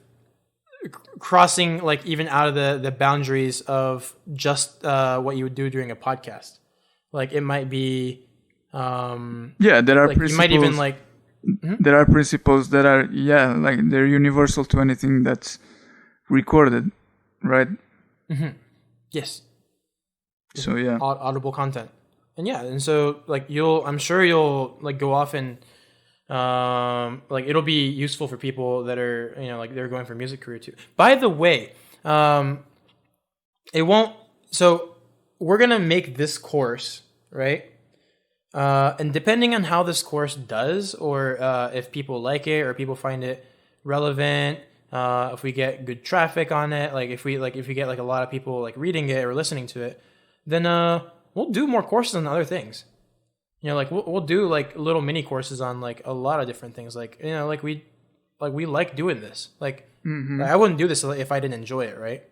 crossing like even out of the boundaries of just what you would do during a podcast. Like it might be there are like principles. You might even like there are principles that are like they're universal to anything that's recorded, right? Yes. So audible content, and so like I'm sure you'll like go off and like it'll be useful for people that are like they're going for music career too. By the way, it won't. So we're gonna make this course, right? And depending on how this course does, or if people like it, or people find it relevant, if we get good traffic on it, like if we get like a lot of people like reading it or listening to it, then we'll do more courses on other things. Like we'll do like little mini courses on like a lot of different things. Like like we like doing this. Like I wouldn't do this if I didn't enjoy it, right?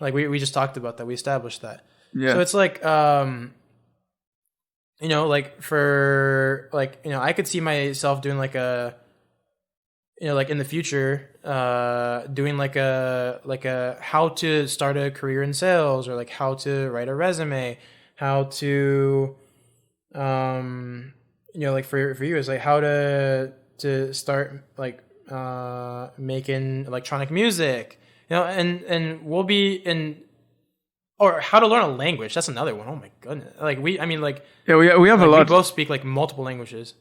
Like we just talked about that. We established that. Yeah. So it's like like for like I could see myself doing like a like in the future doing like a how to start a career in sales, or like how to write a resume, how to like for you is like how to start like making electronic music, and we'll be in. Or how to learn a language. That's another one. Oh my goodness. Like we have like, a lot. We both speak like multiple languages.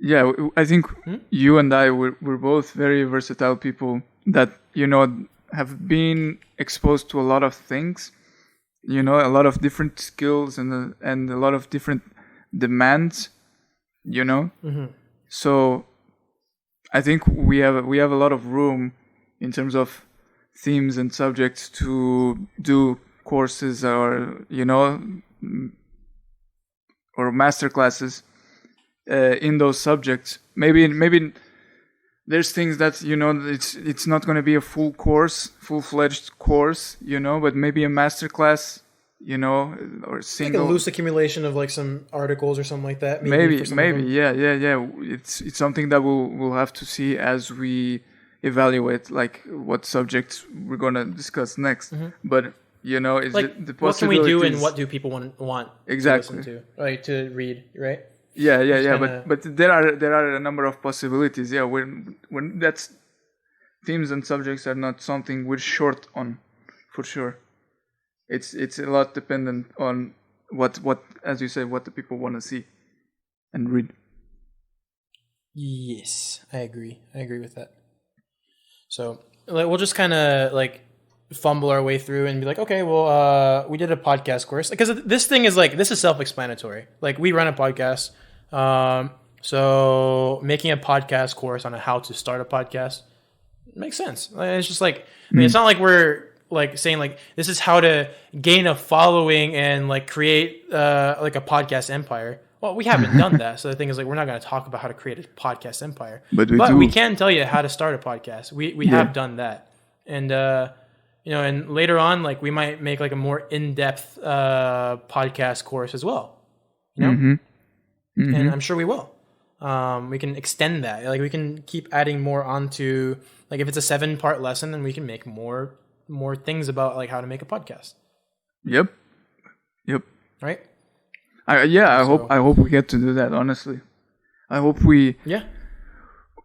Yeah, I think you and I we're both very versatile people that have been exposed to a lot of things, a lot of different skills and a lot of different demands, So I think we have a lot of room in terms of themes and subjects to do courses or or master classes in those subjects. Maybe there's things that it's not going to be a full-fledged course, but maybe a master class, or single, like a loose accumulation of like some articles or something like that. Maybe yeah. It's something that we'll have to see as we evaluate like what subjects we're going to discuss next. But is like, it the what can we do and what do people want exactly to listen to, like to read, right? Yeah. But there are a number of possibilities. Yeah, when that's themes and subjects are not something we're short on, for sure. It's a lot dependent on what as you said, what the people want to see and read. Yes, I agree with that. So like, we'll just kind of like fumble our way through and be like, okay, well, we did a podcast course, because this thing is like, this is self-explanatory. Like we run a podcast, so making a podcast course on how to start a podcast makes sense. It's just like, I mean, it's not like we're like saying like this is how to gain a following and like create like a podcast empire. Well, we haven't done that. So the thing is like, we're not going to talk about how to create a podcast empire, but we can tell you how to start a podcast. We have done that. And, and later on, like we might make like a more in-depth podcast course as well, and I'm sure we will. We can extend that. Like we can keep adding more onto, like if it's a 7-part lesson, then we can make more things about like how to make a podcast. Yep. Right. I hope we get to do that. Honestly, I hope we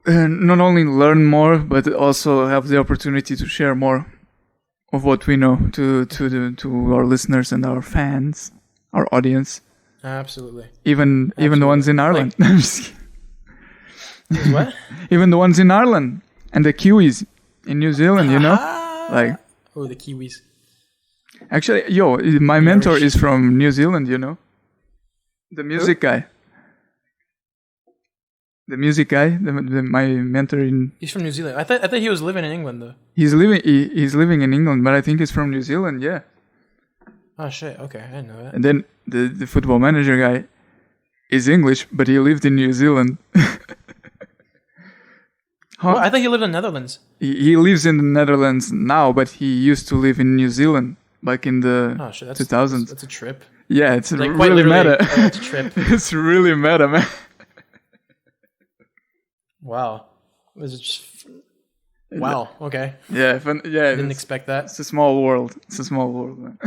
not only learn more, but also have the opportunity to share more of what we know to our listeners and our fans, our audience. Absolutely. Even the ones in Ireland. Like, what? Even the ones in Ireland and the Kiwis in New Zealand, like. Oh, the Kiwis. Actually, my mentor is from New Zealand, you know? The music guy. The music guy, my mentor in... He's from New Zealand. I thought he was living in England, though. He's living in England, but I think he's from New Zealand, yeah. Oh, shit. Okay, I didn't know that. And then the football manager guy is English, but he lived in New Zealand. Well, I thought he lived in the Netherlands. He lives in the Netherlands now, but he used to live in New Zealand back in the 2000s. That's a trip. Yeah, it's like really meta. It's a trip. It's really meta, man. Wow. Was it just... Wow. Okay. Yeah. Didn't expect that. It's a small world. Man.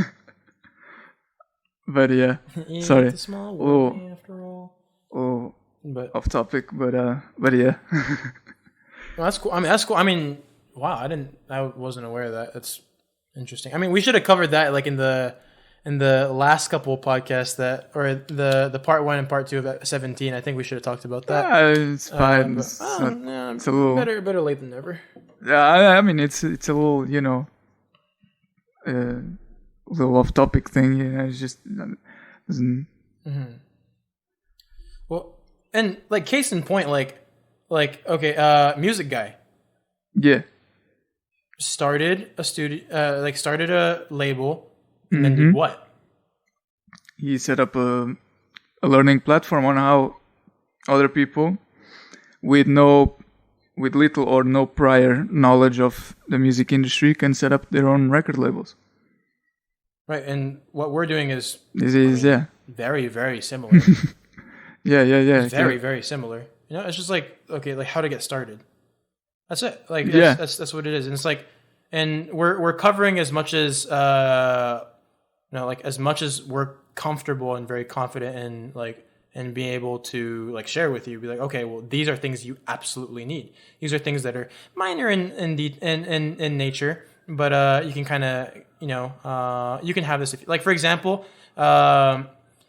But yeah. Sorry. It's a small world after all. Oh. But off topic, but yeah. Well, that's cool. That's cool. Wow. I wasn't aware of that. That's interesting. We should have covered that like in the last couple of podcasts or the part 1 and part 2 of 17. I think we should have talked about that. Yeah, it's fine. It's a little better late than never. Yeah, it's a little, little off topic thing. It's just doesn't. Mm-hmm. Well, and like case in point, okay, music guy. Yeah. Started a studio, started a label. And then did what? He set up a learning platform on how other people with little or no prior knowledge of the music industry can set up their own record labels. Right, and what we're doing is very, very similar. Yeah. It's very, very similar. It's just okay, how to get started. That's it. That's what it is. And it's and we're covering as much as as much as we're comfortable and very confident in and being able to share with you, be like, okay, well, these are things you absolutely need. These are things that are minor in nature, but you can kind of you can have this if for example,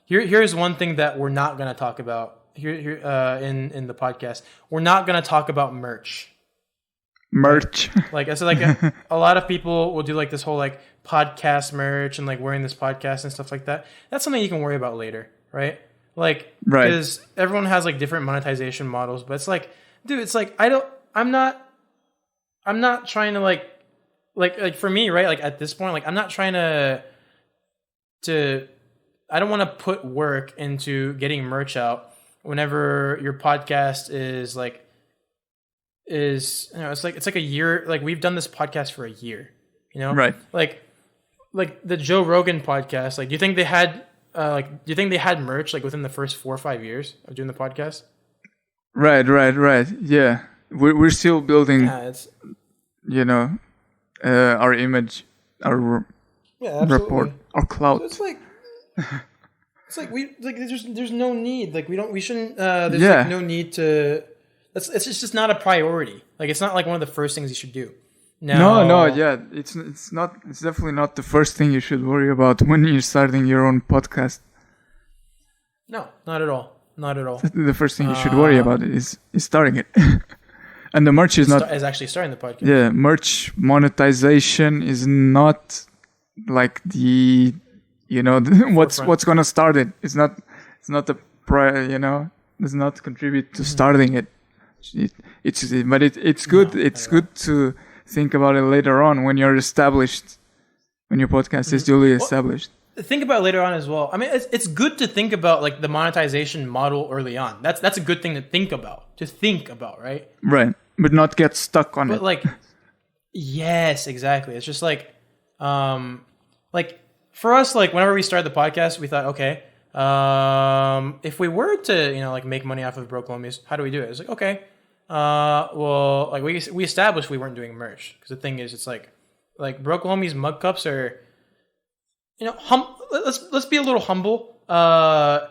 here's one thing that we're not going to talk about here in the podcast. We're not going to talk about merch. I said, a lot of people will do this whole podcast merch and wearing this podcast and stuff like that. That's something you can worry about later, right? Because everyone has different monetization models, but it's dude, it's I'm not trying to for me, right? At this point, I'm not trying to I don't want to put work into getting merch out whenever your podcast is it's a year. We've done this podcast for a year, right? Like the Joe Rogan podcast. Do you think they had merch within the first 4 or 5 years of doing the podcast? Right. Yeah, we're still building. Yeah, our image, our report, our clout. So there's no need. We shouldn't. There's no need to. It's just not a priority. It's not one of the first things you should do. No, yeah. It's not. It's definitely not the first thing you should worry about when you're starting your own podcast. No, not at all. Not at all. The first thing you should worry about is starting it. And the merch is actually starting the podcast. Yeah, merch monetization is not the what's gonna start it. It's not the does not contribute to starting it. It's good. It's good to think about it later on when you're established, when your podcast is duly established. Think about it later on as well. It's good to think about the monetization model early on. That's a good thing to think about. Right? Right, but not get stuck on it. But yes, exactly. It's just for us, whenever we started the podcast, we thought, okay, if we were to make money off of Broklahomies, how do we do it? It's okay. Well, we established we weren't doing merch, because the thing is, it's Broklahomies mug cups are, let's be a little humble. I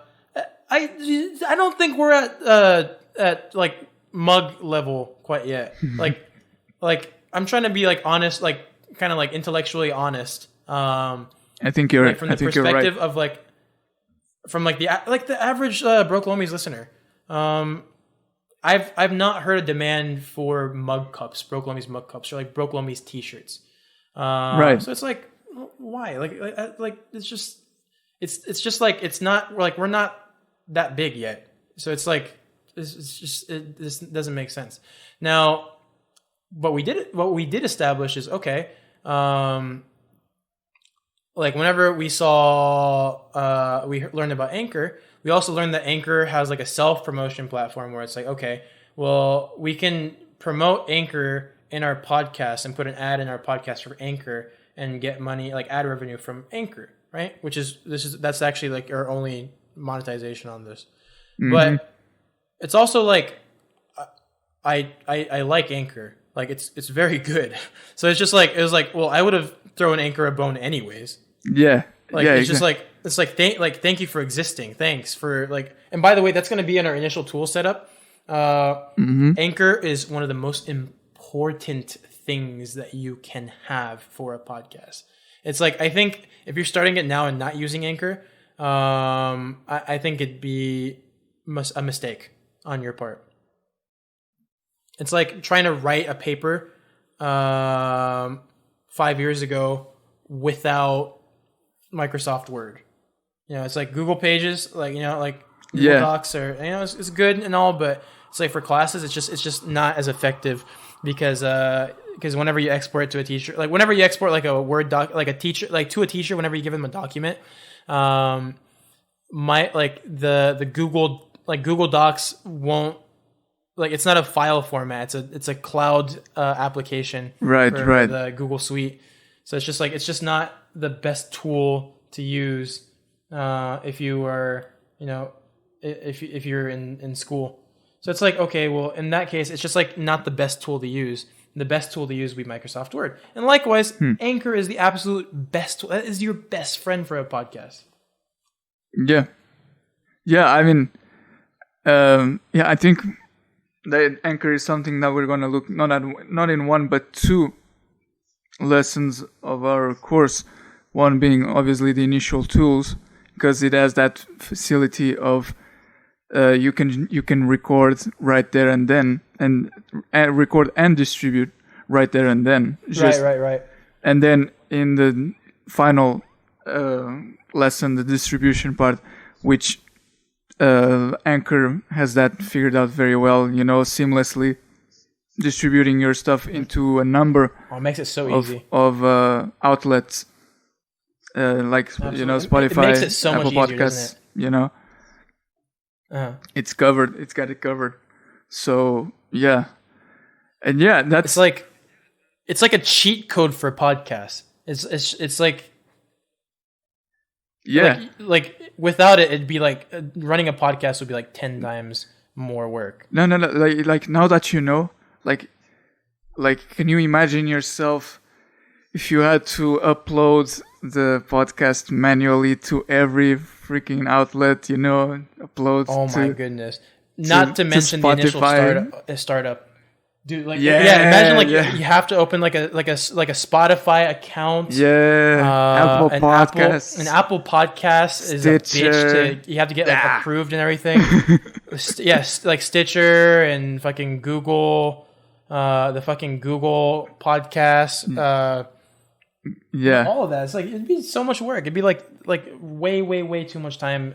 don't think we're at mug level quite yet. I'm trying to be honest, kind of intellectually honest. I think you're from the perspective of from the average Broklahomies listener. I've not heard a demand for mug cups, Broklahomies mug cups, or Broklahomies t-shirts. Right. So it's why? Like it's just like it's not like we're not that big yet. So it's like this doesn't make sense. Now, what we did establish is okay. Like whenever we learned about Anchor, we also learned that Anchor has like a self-promotion platform where it's like, okay, well, we can promote Anchor in our podcast and put an ad in our podcast for Anchor and get money, like ad revenue from Anchor, right? That's actually like our only monetization on this. Mm-hmm. But it's also like I like Anchor. Like it's very good. So it's just like it was like, well, I would have thrown Anchor a bone anyways. Yeah. Like yeah, it's exactly. Just like thank you for existing. Thanks for like, and by the way, that's going to be in our initial tool setup. Anchor is one of the most important things that you can have for a podcast. It's like, I think if you're starting it now and not using Anchor, I think it'd be a mistake on your part. It's like trying to write a paper 5 years ago without Microsoft Word. You know, it's like Google Pages, like, you know, like Google Docs are, you know, it's good and all, but it's like for classes, it's just not as effective because whenever you export it to a teacher, like whenever you export like a Word doc, like a teacher, like to a teacher, whenever you give them a document, the Google Docs won't, like, it's not a file format. It's a cloud application for the Google Suite. So it's just not the best tool to use if you are, you know, if you're in school. So it's like, okay, well, in that case, it's just like not the best tool to use. The best tool to use would be Microsoft Word. And likewise, Anchor is the absolute best tool. That is your best friend for a podcast. Yeah. Yeah, I mean, I think that Anchor is something that we're going to look not in one but two lessons of our course. One being obviously the initial tools, because it has that facility of you can record right there and then, and record and distribute right there and then. Right. And then in the final lesson, the distribution part, which Anchor has that figured out very well, you know, seamlessly distributing your stuff into a number it makes it so easy of outlets, like Absolutely. You know, Spotify, it makes it so Apple much easier, Podcasts, you know. It's covered. It's got it covered. So yeah, and yeah, that's it's like a cheat code for podcasts. It's like like without it, it'd be like running a podcast would be like 10 times more work. No. Like now that you know, like can you imagine yourself if you had to upload the podcast manually to every freaking outlet, you know, upload. Oh my goodness! Not to mention the initial startup. Dude, like imagine like you have to open like a Spotify account. Apple Podcasts. An Apple Podcast is Stitcher. A bitch to. You have to get like approved and everything. Yes, like Stitcher and fucking Google, the fucking Google Podcasts. All of that. It's like it'd be so much work. It'd be like way too much time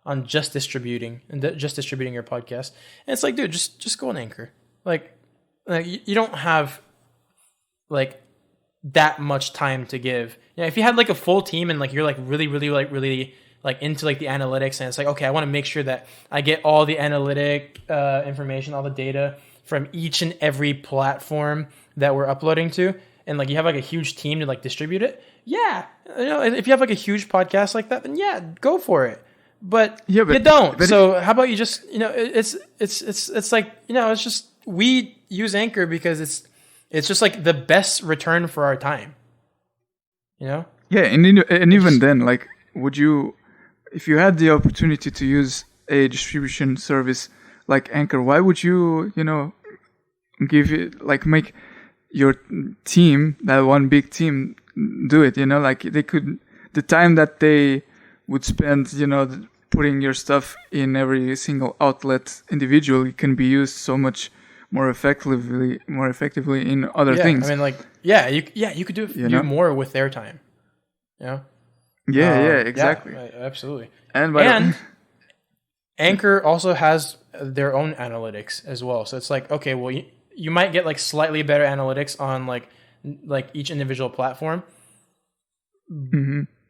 on just distributing your podcast. And it's like, dude, just go on Anchor. Like you don't have like that much time to give. You know, if you had like a full team and like you're like really like into like the analytics, and it's like, okay, I want to make sure that I get all the analytic information, all the data from each and every platform that we're uploading to, and like you have like a huge team to like distribute it. Yeah, you know, if you have like a huge podcast like that, then yeah, go for it. But you don't. So how about you just, you know, it's like, you know, it's just, we use Anchor because it's just like the best return for our time, you know? Yeah, and even then, like, would you, if you had the opportunity to use a distribution service like Anchor, why would you, you know, give it, like, make your team, that one big team, do it, you know? Like, they could, the time that they would spend, you know, putting your stuff in every single outlet individually can be used so much more effectively in other things. I mean, like, you could do more with their time. Yeah. Exactly. Yeah, absolutely. And Anchor also has their own analytics as well. So it's like, okay, well, you might get like slightly better analytics on like each individual platform,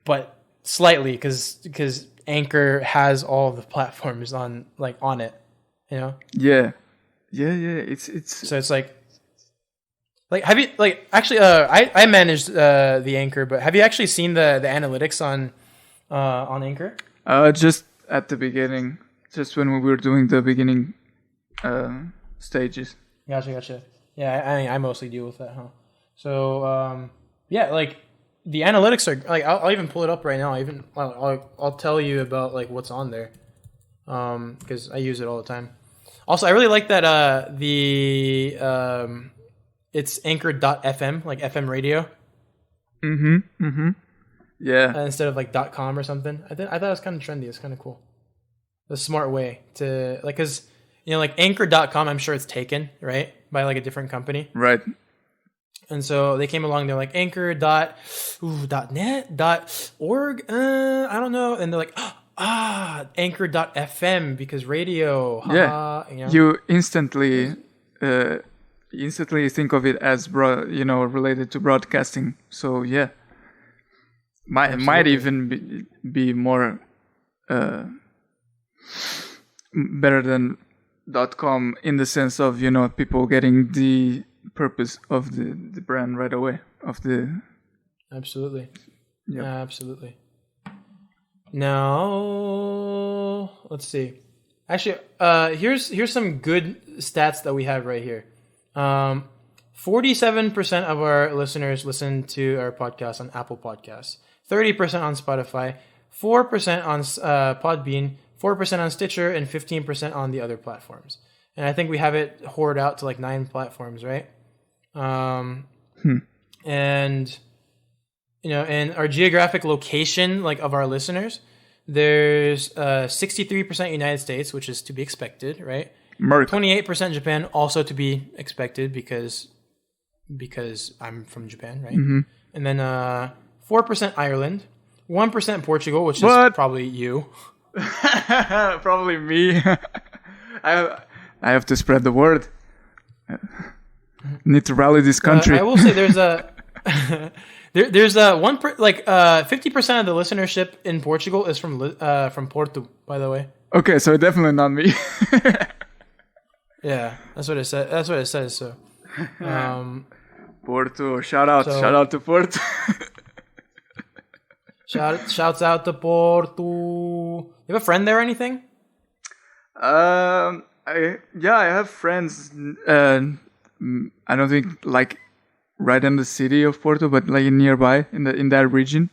but slightly because Anchor has all the platforms on it, you know. Yeah. It's so it's like have you actually I managed the Anchor, but have you actually seen the analytics on Anchor? Just at the beginning, just when we were doing the beginning stages. Gotcha. Yeah, I mostly deal with that, huh? So like the analytics are like I'll even pull it up right now. I'll tell you about like what's on there, because I use it all the time. Also, I really like that it's anchor.fm, like FM radio. Yeah. Instead of like .com or something. I thought it was kind of trendy. It's kind of cool. The smart way to because like anchor.com, I'm sure it's taken, right, by like a different company. Right. And so they came along, they're like anchor.net, .org, I don't know. And they're like, anchor.fm because radio. You instantly think of it as related to broadcasting. So yeah. Might even be more better than .com in the sense of people getting the purpose of the brand right away of the. Absolutely. Yep. Absolutely. Now let's see. Actually, here's some good stats that we have right here. 47% of our listeners listen to our podcast on Apple Podcasts. 30% on Spotify, 4% on Podbean, 4% on Stitcher, and 15% on the other platforms. And I think we have it hoarded out to like 9 platforms, right? And and our geographic location, like of our listeners, there's 63% United States, which is to be expected, right? 28% Japan, also to be expected because I'm from Japan, right? And then 4% Ireland, 1% Portugal, which is probably you. Probably me. I have to spread the word. Need to rally this country. I will say there's a there's a 50% of the listenership in Portugal is from Porto, by the way. Okay, so definitely not me. Yeah, that's what it said. That's what it says. So, Porto, shout out to Porto. Shouts out to Porto. You have a friend there or anything? I have friends. I don't think like right in the city of Porto, but like nearby in that region.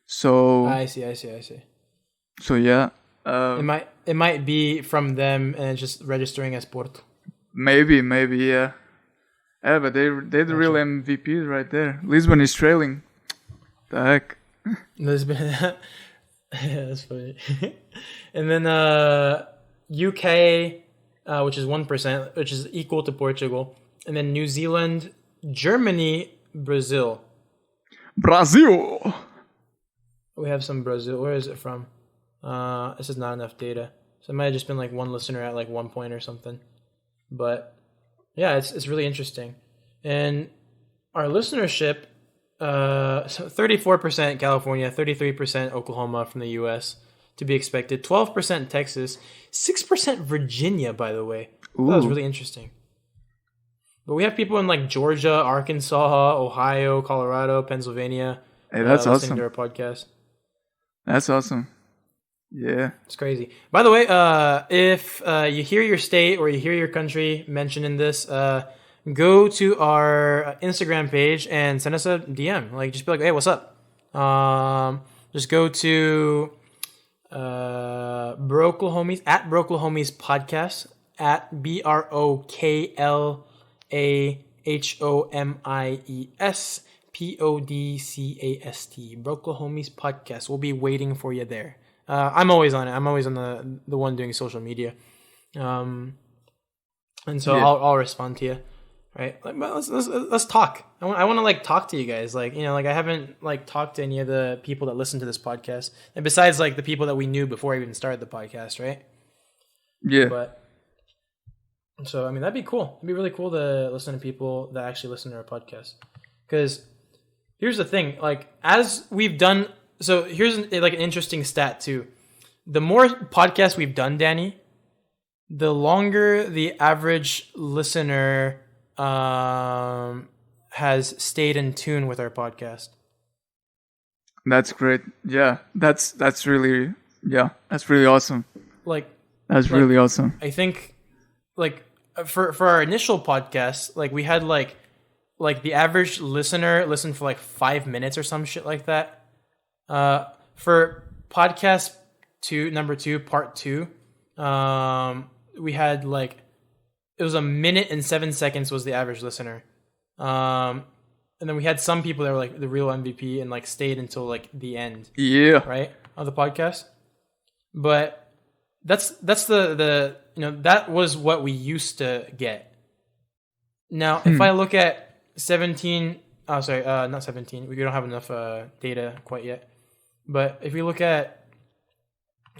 So I see. So yeah, it might be from them and it's just registering as Porto. Maybe yeah. Yeah, but they're the real MVPs right there. Lisbon is trailing. The heck. Lisbon. Yeah, that's funny. And then UK, which is 1%, which is equal to Portugal, and then New Zealand, Germany, Brazil. We have some Brazil. Where is it from? This is not enough data, so it might have just been like one listener at like one point or something. But yeah, it's really interesting, and our listenership. So 34% California, 33% Oklahoma from the U.S. to be expected, 12% Texas, 6% Virginia, by the way. That was really interesting. But we have people in like Georgia, Arkansas, Ohio, Colorado, Pennsylvania. Hey, that's listening awesome. to our podcast. That's awesome. Yeah. It's crazy. By the way, if you hear your state or you hear your country mentioned in this, go to our Instagram page and send us a DM. Like, just be like, hey, what's up? Just go to Broklahomies, at Broklahomies podcast, at BROKLAHOMIES Broklahomies podcast. We'll be waiting for you there. I'm always on it. I'm always on the one doing social media. And so I'll respond to you. right? Like, let's talk. I want to like talk to you guys. Like, you know, like I haven't like talked to any of the people that listen to this podcast, and besides like the people that we knew before I even started the podcast, right? Yeah. But so I mean, that'd be cool. It'd be really cool to listen to people that actually listen to our podcast. Because here's the thing, like as we've done, so here's like an interesting stat too. The more podcasts we've done, Danny, the longer the average listener has stayed in tune with our podcast. That's great. Yeah, that's really awesome. Like that's really awesome. I think like for our initial podcast, like we had like the average listener listened for like 5 minutes or some shit like that. For podcast number 2, part 2, we had like it was 1 minute and 7 seconds was the average listener. And then we had some people that were like the real MVP and like stayed until like the end. Yeah. Right? Of the podcast. But that's the you know, that was what we used to get. Now, if I look at 17, not 17, we don't have enough data quite yet. But if we look at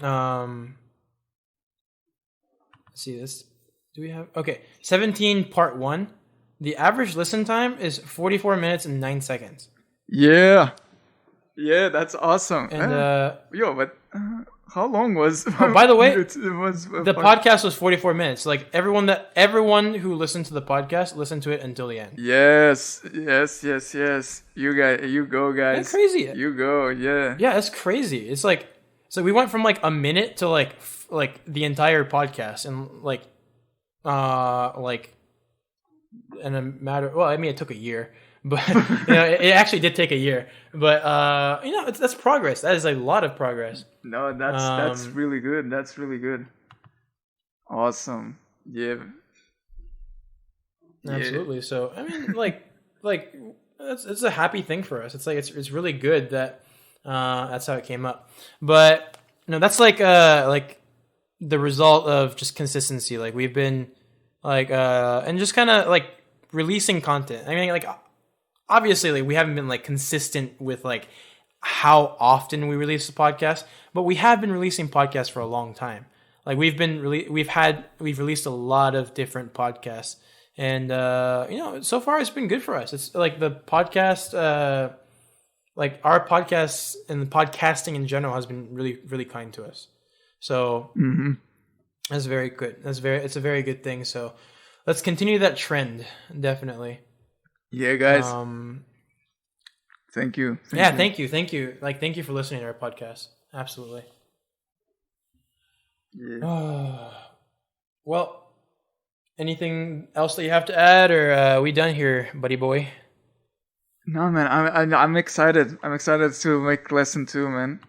let's see this. Do we have 17 part 1? The average listen time is 44 minutes and 9 seconds. Yeah. Yeah, that's awesome. And but how long was by the way, the podcast was 44 minutes. Like everyone who listened to the podcast listened to it until the end. Yes. You go guys. That's crazy. You go, yeah. Yeah, that's crazy. It's like so we went from like a minute to like the entire podcast and like in a matter. Well, I mean, it took a year, but you know, it actually did take a year. But you know, that's progress. That is a lot of progress. No, that's really good. That's really good. Awesome. Yeah. Absolutely. So I mean, like it's a happy thing for us. It's like it's really good that that's how it came up. But you know, that's like the result of just consistency. Like we've been like and just kind of like releasing content. I mean, like obviously like we haven't been like consistent with like how often we release the podcast, but we have been releasing podcasts for a long time. Like we've released a lot of different podcasts, and you know, so far it's been good for us. It's like the podcast like our podcasts and the podcasting in general has been really, really kind to us. So that's very good. It's a very good thing. So let's continue that trend. Definitely. Yeah, guys. Thank you. Thank you. Like, thank you for listening to our podcast. Absolutely. Yeah. Well, anything else that you have to add, or are we done here, buddy boy? No, man. I'm excited. I'm excited to make lesson 2, man.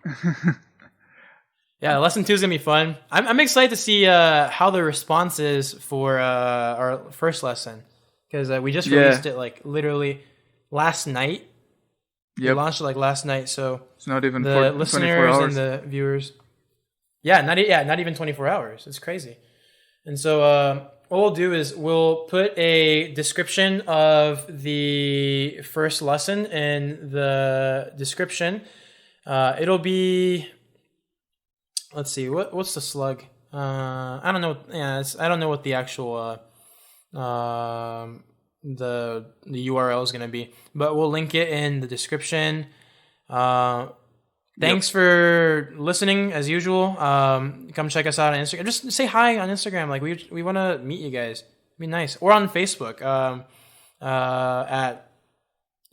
Yeah, lesson 2 is gonna be fun. I'm excited to see how the response is for our first lesson, because we just released it like literally last night. Yep. We launched it like last night, so it's not even the listeners and the viewers. Not even 24 hours. It's crazy. And so what we'll do is we'll put a description of the first lesson in the description. It'll be, let's see, what's the slug? I don't know. Yeah, I don't know what the actual the URL is going to be, but we'll link it in the description. Thanks for listening as usual. Come check us out on Instagram. Just say hi on Instagram. Like we want to meet you guys. It'd be nice. Or on Facebook.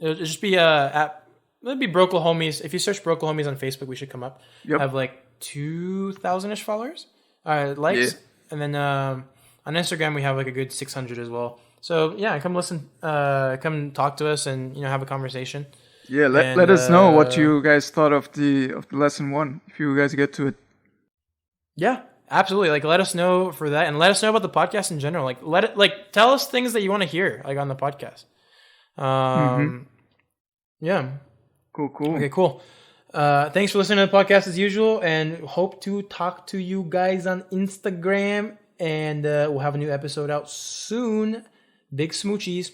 It'll just be it'll be Broklahomies. If you search Broklahomies on Facebook, we should come up. Yep. Have like 2,000-ish followers, likes, and then on Instagram we have like a good 600 as well. So yeah, come listen, come talk to us, and have a conversation. Yeah, let us know what you guys thought of the lesson 1 if you guys get to it. Yeah, absolutely. Like, let us know for that, and let us know about the podcast in general. Like, tell us things that you want to hear, like on the podcast. Yeah. Cool. Okay, cool. Thanks for listening to the podcast as usual, and hope to talk to you guys on Instagram. And we'll have a new episode out soon. Big smoochies.